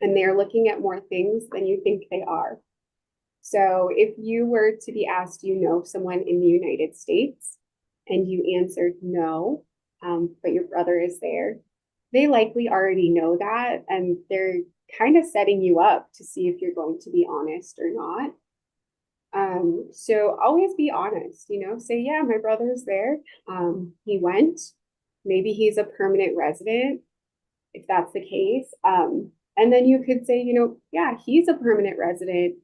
and they're looking at more things than you think they are. So if you were to be asked, you know someone in the United States, and you answered no, but your brother is there, they likely already know that, and they're kind of setting you up to see if you're going to be honest or not. So always be honest, say, yeah, my brother's there. He went, maybe he's a permanent resident, if that's the case. And then you could say, yeah, he's a permanent resident,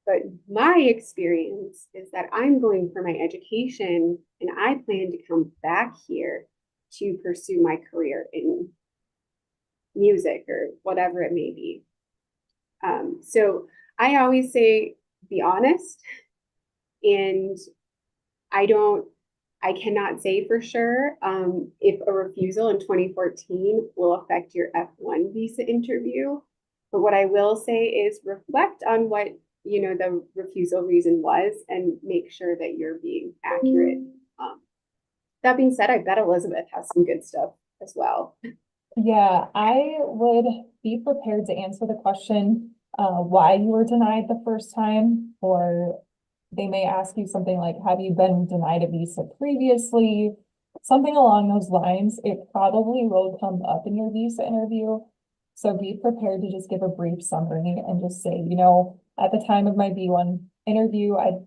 but my experience is that I'm going for my education and I plan to come back here to pursue my career in music or whatever it may be. So I always say, be honest. And I cannot say for sure if a refusal in 2014 will affect your F-1 visa interview. But what I will say is reflect on what, the refusal reason was and make sure that you're being accurate. That being said, I bet Elizabeth has some good stuff as well. Yeah, I would be prepared to answer the question why you were denied the first time, or they may ask you something like, have you been denied a visa previously? Something along those lines. It probably will come up in your visa interview. So be prepared to just give a brief summary and just say, at the time of my B1 interview, I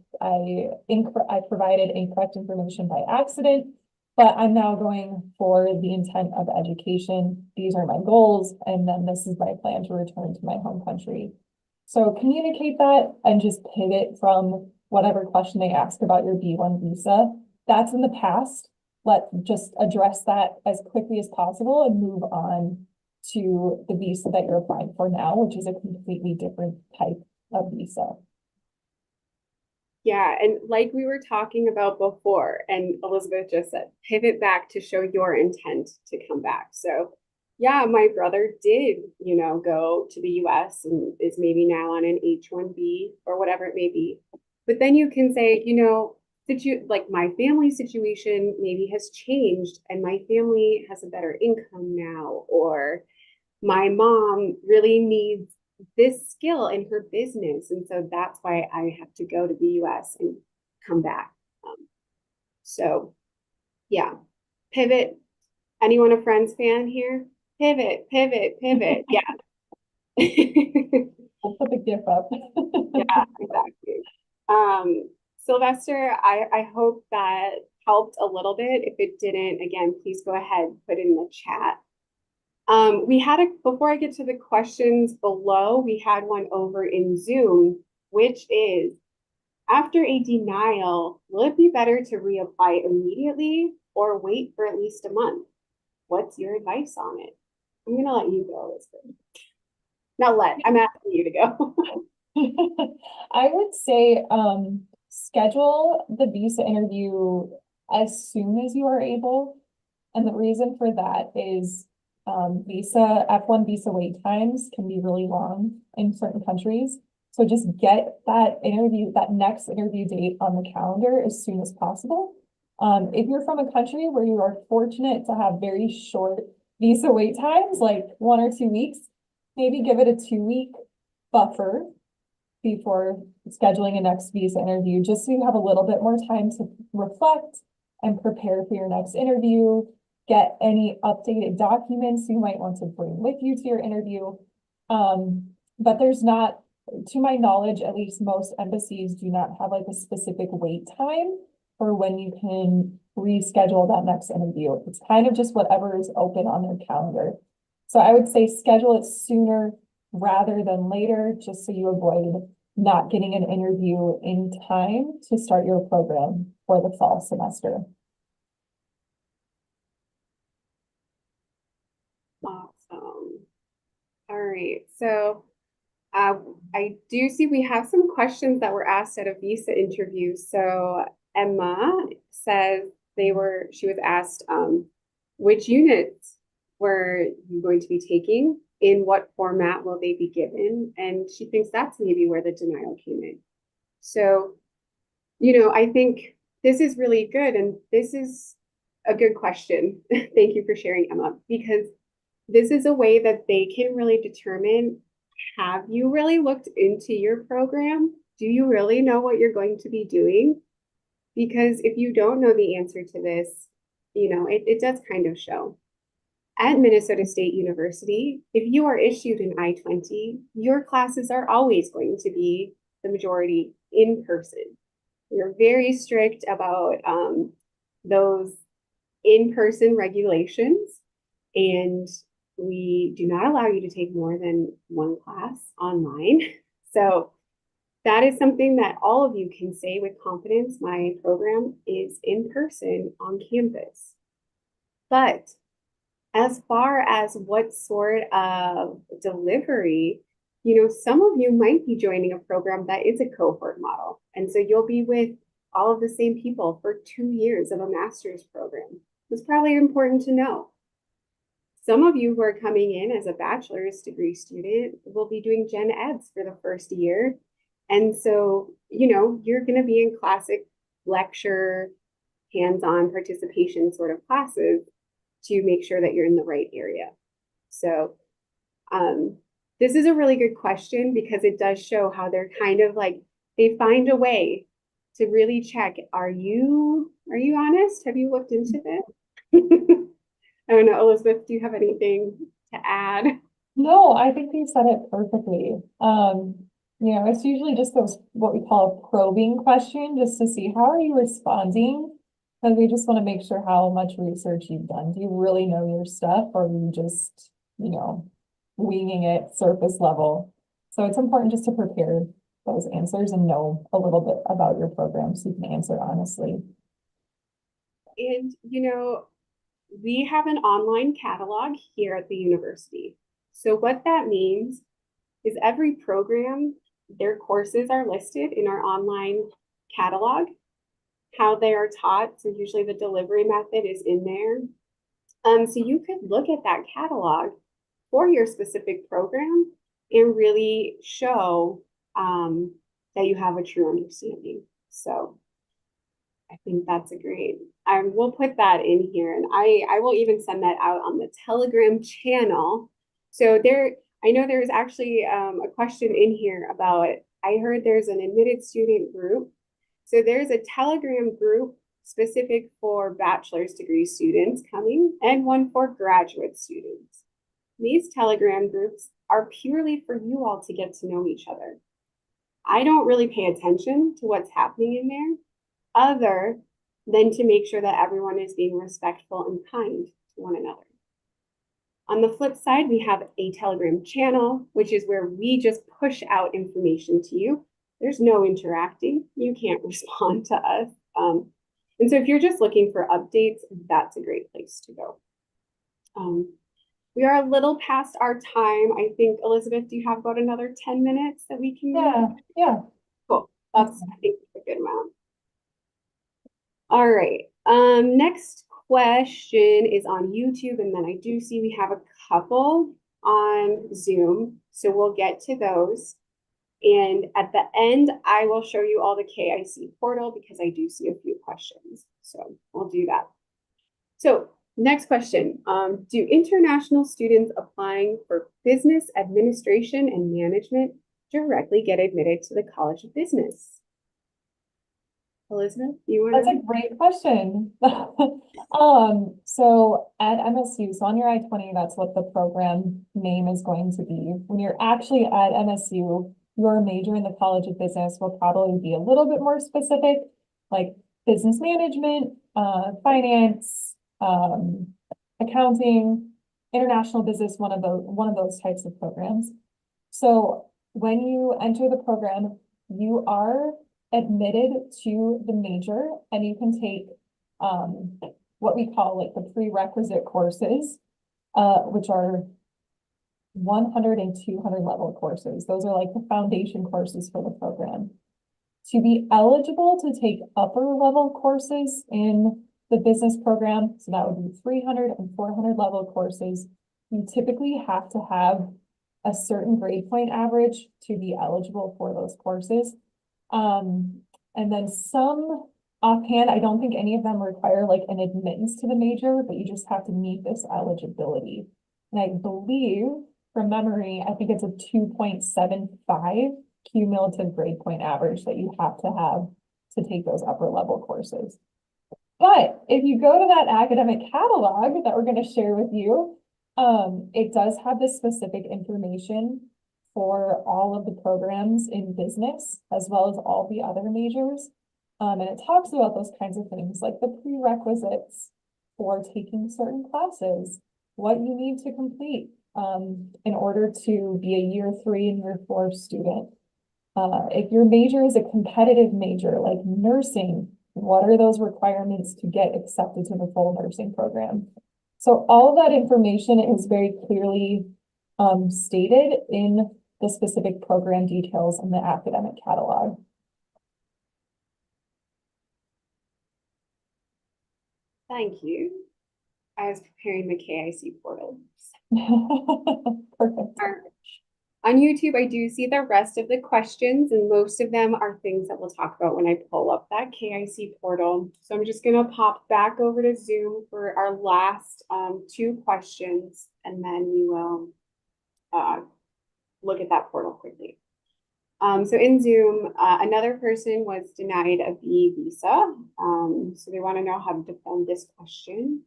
provided incorrect information by accident, but I'm now going for the intent of education. These are my goals, and then this is my plan to return to my home country. So communicate that and just pivot from whatever question they ask about your B1 visa. That's in the past. Let's just address that as quickly as possible and move on to the visa that you're applying for now, which is a completely different type of visa. Yeah, and like we were talking about before, and Elizabeth just said, pivot back to show your intent to come back. So yeah, my brother did, go to the US and is maybe now on an H-1B or whatever it may be. But then you can say, like my family situation maybe has changed and my family has a better income now, or my mom really needs this skill in her business. And so that's why I have to go to the US and come back. So yeah, pivot. Anyone a Friends fan here? Pivot, pivot, pivot. Yeah. I'll put the GIF up. Yeah, exactly. Sylvester, I hope that helped a little bit. If it didn't, again, please go ahead, put it in the chat. We had before I get to the questions below, we had one over in Zoom, which is, after a denial, will it be better to reapply immediately or wait for at least a month? What's your advice on it? I'm gonna let you go, Elizabeth. I'm asking you to go. I would say schedule the visa interview as soon as you are able. And the reason for that is F-1 visa wait times can be really long in certain countries. So just get that next interview date on the calendar as soon as possible. If you're from a country where you are fortunate to have very short visa wait times, like 1 or 2 weeks, maybe give it a 2-week buffer before scheduling a next visa interview, just so you have a little bit more time to reflect and prepare for your next interview, get any updated documents you might want to bring with you to your interview. But there's not, to my knowledge, at least most embassies do not have like a specific wait time for when you can reschedule that next interview. It's kind of just whatever is open on their calendar. So I would say schedule it sooner rather than later, just so you avoid not getting an interview in time to start your program for the fall semester. Awesome. All right. So I do see we have some questions that were asked at a visa interview. So Emma says she was asked, which units were you going to be taking? In what format will they be given? And she thinks that's maybe where the denial came in. So, I think this is really good. And this is a good question. Thank you for sharing, Emma, because this is a way that they can really determine, have you really looked into your program? Do you really know what you're going to be doing? Because if you don't know the answer to this, it does kind of show. At Minnesota State University, if you are issued an I-20, your classes are always going to be the majority in person. We're very strict about those in-person regulations, and we do not allow you to take more than one class online. So that is something that all of you can say with confidence. My program is in person on campus. But as far as what sort of delivery, some of you might be joining a program that is a cohort model. And so you'll be with all of the same people for 2 years of a master's program. It's probably important to know. Some of you who are coming in as a bachelor's degree student will be doing gen eds for the first year. And so, you're going to be in classic lecture, hands-on participation sort of classes to make sure that you're in the right area. So this is a really good question because it does show how they're kind of like, they find a way to really check, are you honest? Have you looked into this? I don't know, Elizabeth, do you have anything to add? No, I think you said it perfectly. It's usually just those, what we call a probing question, just to see how are you responding? Because we just want to make sure how much research you've done. Do you really know your stuff, or are you just, winging it surface level? So it's important just to prepare those answers and know a little bit about your program so you can answer honestly. And, we have an online catalog here at the university. So what that means is every program, their courses are listed in our online catalog, how they are taught. So usually the delivery method is in there. So you could look at that catalog for your specific program and really show that you have a true understanding. So I think that's a great. We'll put that in here, and I will even send that out on the Telegram channel. So I know there's actually a question in here about. I heard there's an admitted student group. So there's a Telegram group specific for bachelor's degree students coming, and one for graduate students. These Telegram groups are purely for you all to get to know each other. I don't really pay attention to what's happening in there, other than to make sure that everyone is being respectful and kind to one another. On the flip side, we have a Telegram channel, which is where we just push out information to you. There's no interacting. You can't respond to us. And so if you're just looking for updates, that's a great place to go. We are a little past our time. I think, Elizabeth, do you have about another 10 minutes that we can? Yeah. Cool. That's, I think, a good amount. All right. Next question is on YouTube, and then I do see we have a couple on Zoom, so we'll get to those. And at the end, I will show you all the KIC portal because I do see a few questions. So I'll do that. So next question. Do international students applying for business administration and management directly get admitted to the College of Business? Elizabeth, you want to? That's a great question. So at MSU, so on your I-20, that's what the program name is going to be. When you're actually at MSU, your major in the College of Business will probably be a little bit more specific, like business management, finance, accounting, international business, one of those types of programs. So when you enter the program, you are admitted to the major, and you can take what we call like the prerequisite courses, which are 100 and 200 level courses. Those are like the foundation courses for the program. To be eligible to take upper level courses in the business program, so that would be 300 and 400 level courses, you typically have to have a certain grade point average to be eligible for those courses. And then some offhand, I don't think any of them require like an admittance to the major, but you just have to meet this eligibility. And I believe from memory, I think it's a 2.75 cumulative grade point average that you have to take those upper level courses. But if you go to that academic catalog that we're going to share with you, it does have this specific information for all of the programs in business, as well as all the other majors. And it talks about those kinds of things like the prerequisites for taking certain classes, what you need to complete in order to be a year 3 and year 4 student. If your major is a competitive major like nursing, what are those requirements to get accepted to the full nursing program? So all of that information is very clearly stated in the specific program details in the academic catalog. Thank you. I was preparing the KIC portal. Perfect. On YouTube, I do see the rest of the questions, and most of them are things that we'll talk about when I pull up that KIC portal. So I'm just going to pop back over to Zoom for our last 2 questions, and then we will look at that portal quickly. So in Zoom, another person was denied a B visa. So they want to know how to defend this question.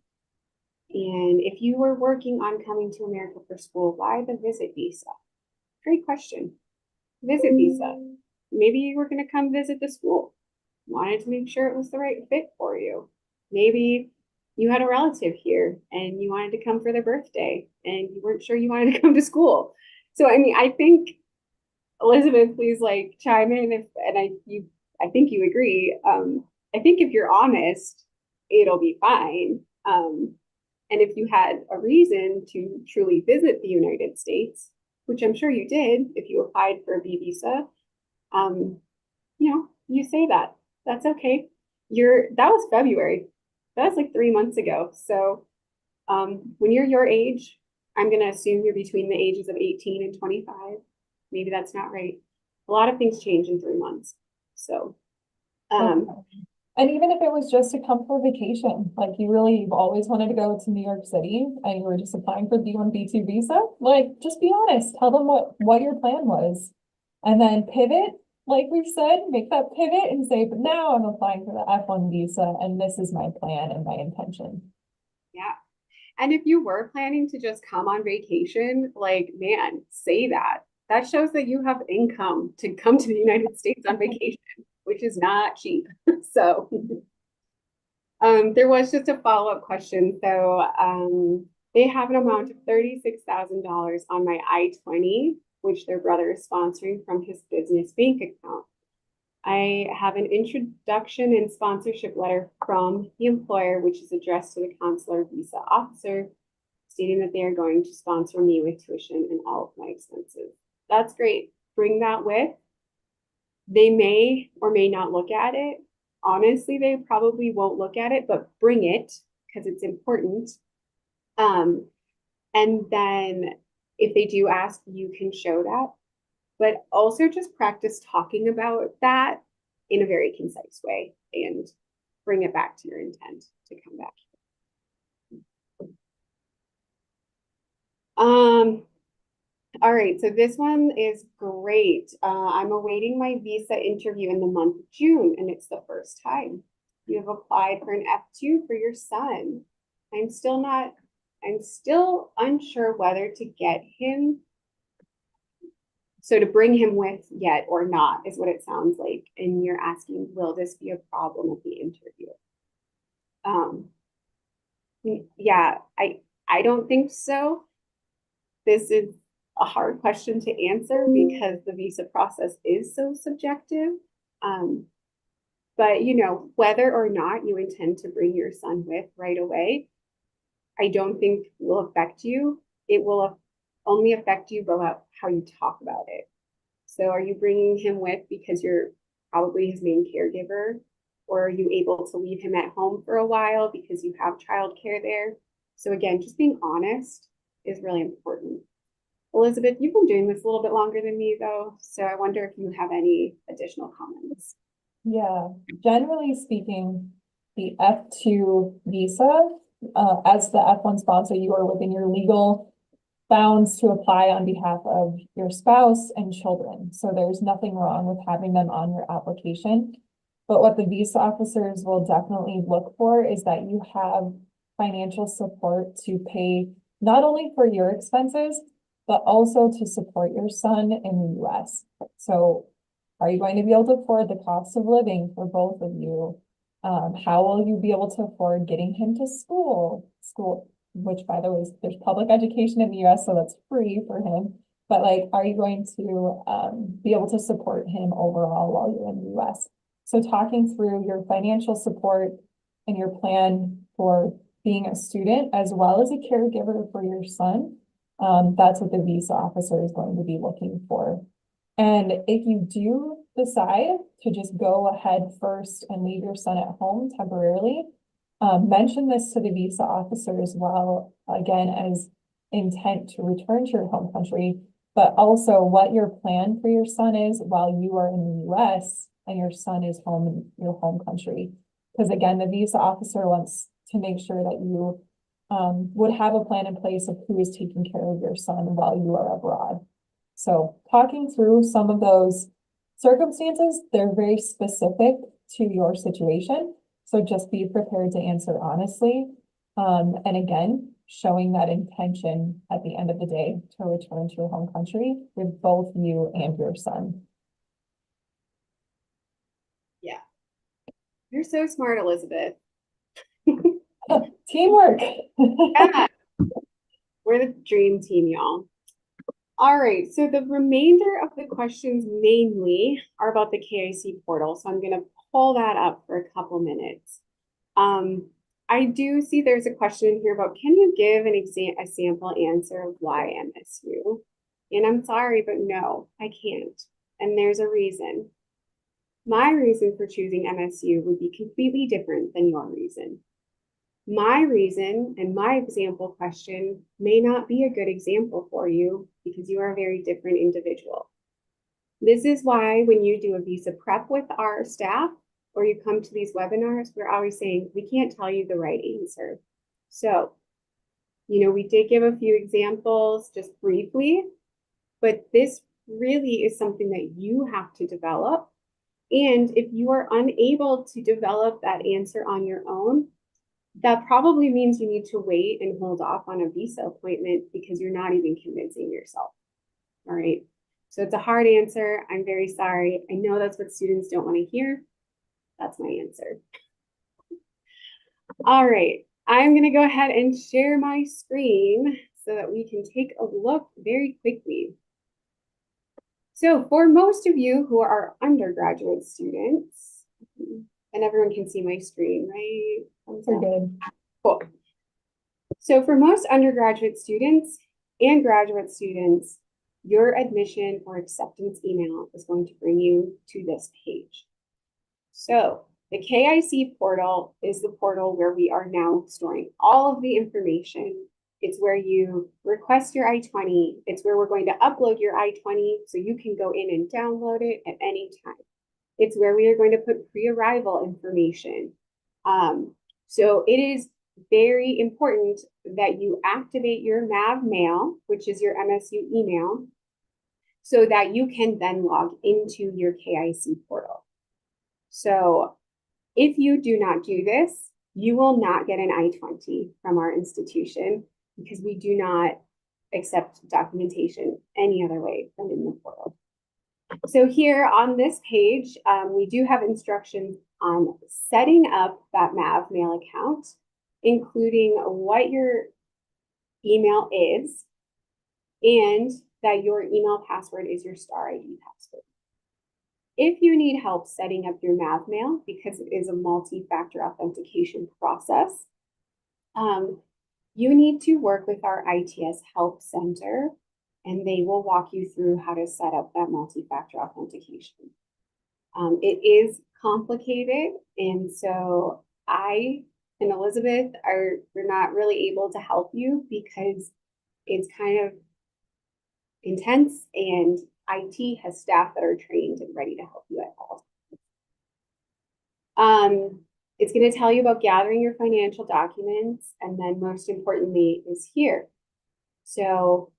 And if you were working on coming to America for school, why the visit visa? Great question. Visit visa. Maybe you were going to come visit the school. Wanted to make sure it was the right fit for you. Maybe you had a relative here and you wanted to come for their birthday and you weren't sure you wanted to come to school. So, I mean, I think, Elizabeth, please like chime in I think you agree. I think if you're honest, it'll be fine. And if you had a reason to truly visit the United States, which I'm sure you did if you applied for a B visa, you say that. That's okay. That was February. That was like 3 months ago. So when you're your age, I'm going to assume you're between the ages of 18 and 25. Maybe that's not right. A lot of things change in 3 months. So, Okay. And even if it was just to come for vacation, like you've always wanted to go to New York City and you were just applying for B1, B2 visa, like just be honest, tell them what your plan was. And then pivot, like we've said, make that pivot and say, but now I'm applying for the F1 visa and this is my plan and my intention. Yeah. And if you were planning to just come on vacation, like, man, say that. That shows that you have income to come to the United States on vacation, which is not cheap. So, there was just a follow-up question. So, they have an amount of $36,000 on my I-20, which their brother is sponsoring from his business bank account. I have an introduction and sponsorship letter from the employer, which is addressed to the consular visa officer, stating that they are going to sponsor me with tuition and all of my expenses. That's great. Bring that with. They may or may not look at it. Honestly, they probably won't look at it, but bring it because it's important. And then if they do ask, you can show that, but also just practice talking about that in a very concise way and bring it back to your intent to come back. All right, so this one is great. I'm awaiting my visa interview in the month of June, and it's the first time. You have applied for an F2 for your son. I'm still unsure whether to get him. So to bring him with yet or not is what it sounds like. And you're asking, will this be a problem at the interview? Yeah, I don't think so. This is a hard question to answer because the visa process is so subjective. But whether or not you intend to bring your son with right away, I don't think will affect you. It will only affect you about how you talk about it. So are you bringing him with because you're probably his main caregiver? Or are you able to leave him at home for a while because you have childcare there? So again, just being honest is really important. Elizabeth, you've been doing this a little bit longer than me though, so I wonder if you have any additional comments. Yeah, generally speaking, the F2 visa, as the F1 sponsor, you are within your legal bounds to apply on behalf of your spouse and children. So there's nothing wrong with having them on your application. But what the visa officers will definitely look for is that you have financial support to pay not only for your expenses, but also to support your son in the US. So are you going to be able to afford the cost of living for both of you? How will you be able to afford getting him to school, which by the way, there's public education in the US, so that's free for him. But like, are you going to be able to support him overall while you're in the US? So talking through your financial support and your plan for being a student as well as a caregiver for your son, that's what the visa officer is going to be looking for. And if you do decide to just go ahead first and leave your son at home temporarily, mention this to the visa officer as well, again, as intent to return to your home country, but also what your plan for your son is while you are in the US and your son is home in your home country. Because again, the visa officer wants to make sure that you would have a plan in place of who is taking care of your son while you are abroad. So talking through some of those circumstances, they're very specific to your situation. So just be prepared to answer honestly. And again, showing that intention at the end of the day to return to your home country with both you and your son. Yeah. You're so smart, Elizabeth. Teamwork. Yeah. We're the dream team, y'all. All right, so the remainder of the questions mainly are about the KIC portal. So I'm going to pull that up for a couple minutes. I do see there's a question here about, can you give a sample answer of why MSU? And I'm sorry, but no, I can't. And there's a reason. My reason for choosing MSU would be completely different than your reason. My reason and my example question may not be a good example for you because you are a very different individual. This is why when you do a visa prep with our staff or you come to these webinars, we're always saying, we can't tell you the right answer. So, we did give a few examples just briefly, but this really is something that you have to develop. And if you are unable to develop that answer on your own, that probably means you need to wait and hold off on a visa appointment because you're not even convincing yourself. All right. So it's a hard answer. I'm very sorry. I know that's what students don't want to hear. That's my answer. All right. I'm going to go ahead and share my screen so that we can take a look very quickly. So for most of you who are undergraduate students, and everyone can see my screen, right? We're good. Cool. So for most undergraduate students and graduate students, your admission or acceptance email is going to bring you to this page. So the KIC portal is the portal where we are now storing all of the information. It's where you request your I-20. It's where we're going to upload your I-20 so you can go in and download it at any time. It's where we are going to put pre-arrival information. So it is very important that you activate your MAV mail, which is your MSU email, so that you can then log into your KIC portal. So if you do not do this, you will not get an I-20 from our institution because we do not accept documentation any other way than in the portal. So here on this page, we do have instructions on setting up that MAV mail account, including what your email is and that your email password is your star ID password. If you need help setting up your MAV mail, because it is a multi-factor authentication process, you need to work with our ITS Help Center, and they will walk you through how to set up that multi-factor authentication. It is complicated, and so I and Elizabeth we're not really able to help you because it's kind of intense, and IT has staff that are trained and ready to help you at all times. It's going to tell you about gathering your financial documents, and then most importantly is here. So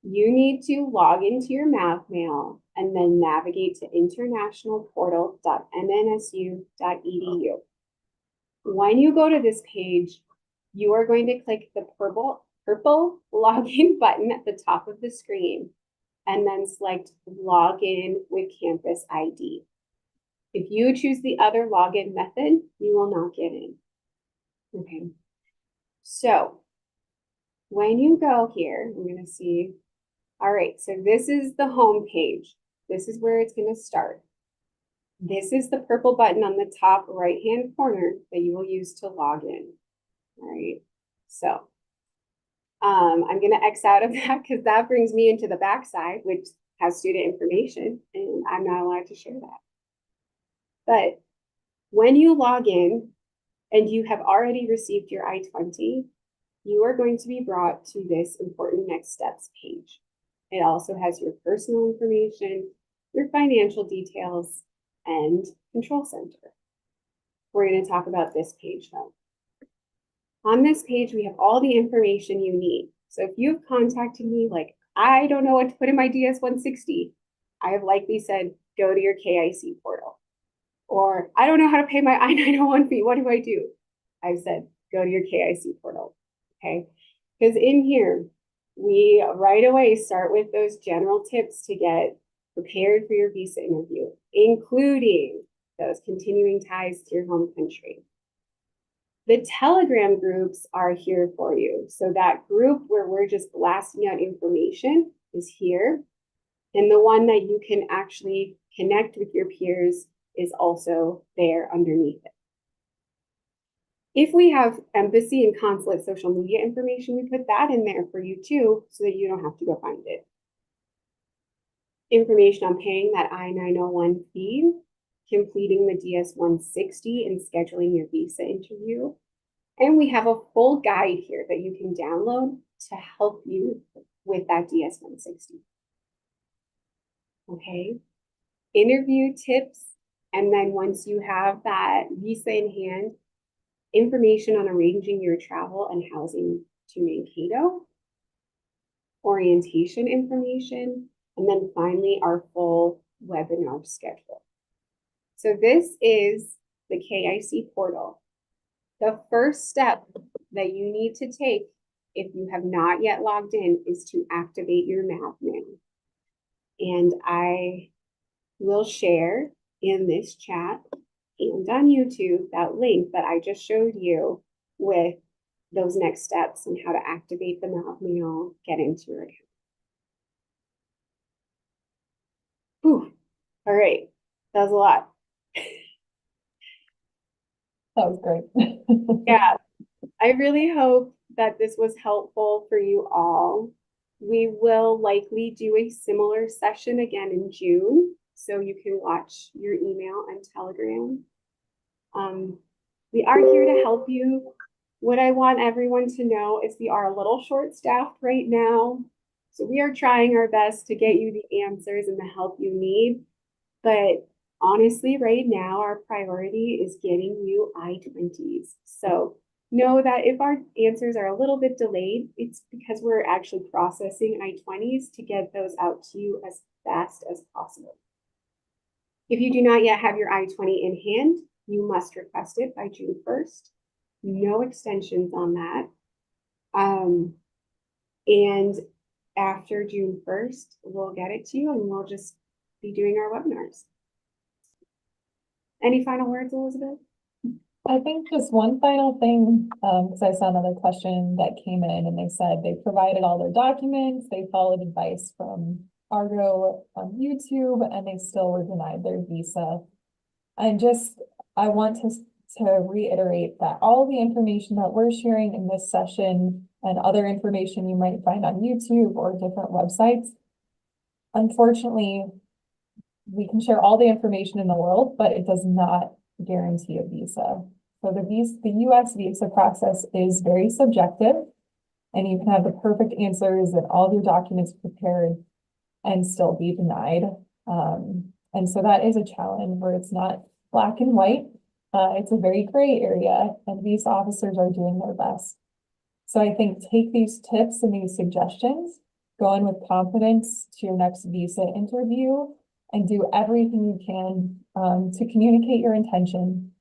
you need to log into your MAV mail and then navigate to internationalportal.mnsu.edu. When you go to this page, you are going to click the purple login button at the top of the screen and then select login with campus ID. If you choose the other login method, you will not get in. Okay. So when you go here, I'm going to see. All right, so this is the home page. This is where it's going to start. This is the purple button on the top right-hand corner that you will use to log in. All right, so I'm going to X out of that because that brings me into the backside, which has student information, and I'm not allowed to share that. But when you log in and you have already received your I-20, you are going to be brought to this important next steps page. It also has your personal information, your financial details, and control center. We're going to talk about this page though. On this page, we have all the information you need. So if you've contacted me like, I don't know what to put in my DS-160, I have likely said, go to your KIC portal. Or I don't know how to pay my I-901 fee, what do I do? I've said, go to your KIC portal, okay? Because in here, we right away start with those general tips to get prepared for your visa interview, including those continuing ties to your home country. The Telegram groups are here for you. So that group where we're just blasting out information is here. And the one that you can actually connect with your peers is also there underneath it. If we have embassy and consulate social media information, we put that in there for you too, so that you don't have to go find it. Information on paying that I-901 fee, completing the DS-160 and scheduling your visa interview. And we have a full guide here that you can download to help you with that DS-160. Okay. Interview tips And then once you have that visa in hand, information on arranging your travel and housing to Mankato, orientation information, and then finally our full webinar schedule. So this is the KIC portal. The first step that you need to take if you have not yet logged in is to activate your mail. And I will share in this chat and on YouTube that link that I just showed you with those next steps and how to activate the mail, get into your account. Whew. All right, that was a lot. That was great. Yeah, I really hope that this was helpful for you all. We will likely do a similar session again in June, so you can watch your email and Telegram. We are here to help you. What I want everyone to know is we are a little short-staffed right now, so we are trying our best to get you the answers and the help you need. But honestly, right now, our priority is getting you I-20s. So know that if our answers are a little bit delayed, it's because we're actually processing I-20s to get those out to you as fast as possible. If you do not yet have your I-20 in hand, you must request it by June 1st. No extensions on that. And after June 1st, we'll get it to you and we'll just be doing our webinars. Any final words, Elizabeth? I think just one final thing, because I saw another question that came in and they said they provided all their documents, they followed advice from Argo on YouTube, and they still were denied their visa. And just, I want to reiterate that all the information that we're sharing in this session and other information you might find on YouTube or different websites, unfortunately, we can share all the information in the world, but it does not guarantee a visa. So the US visa process is very subjective, and you can have the perfect answers and all your documents prepared and still be denied. And so that is a challenge where it's not black and white. It's a very gray area, and these officers are doing their best. So I think take these tips and these suggestions, go in with confidence to your next visa interview, and do everything you can to communicate your intention,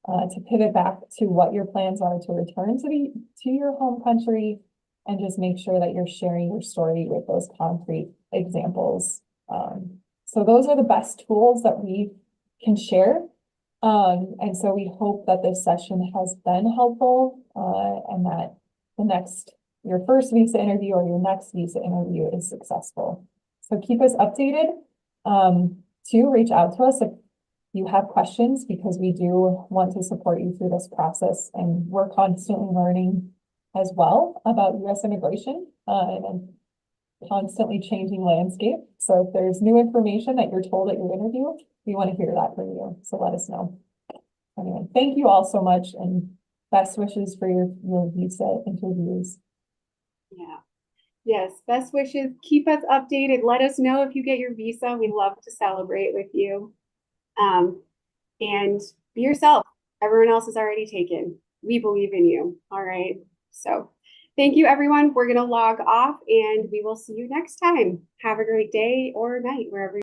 to pivot back to what your plans are to return to your home country, and just make sure that you're sharing your story with those concrete examples. So those are the best tools that we can share. And so we hope that this session has been helpful, and that your first visa interview or your next visa interview is successful. So keep us updated. To reach out to us if you have questions, because we do want to support you through this process, and we're constantly learning as well about US immigration and constantly changing landscape. So if there's new information that you're told at your interview, we want to hear that from you. So let us know. Anyway, thank you all so much, and best wishes for your visa interviews. Yeah. Yes, best wishes. Keep us updated. Let us know if you get your visa. We love to celebrate with you. And be yourself. Everyone else is already taken. We believe in you. All right. So thank you, everyone. We're going to log off and we will see you next time. Have a great day or night, wherever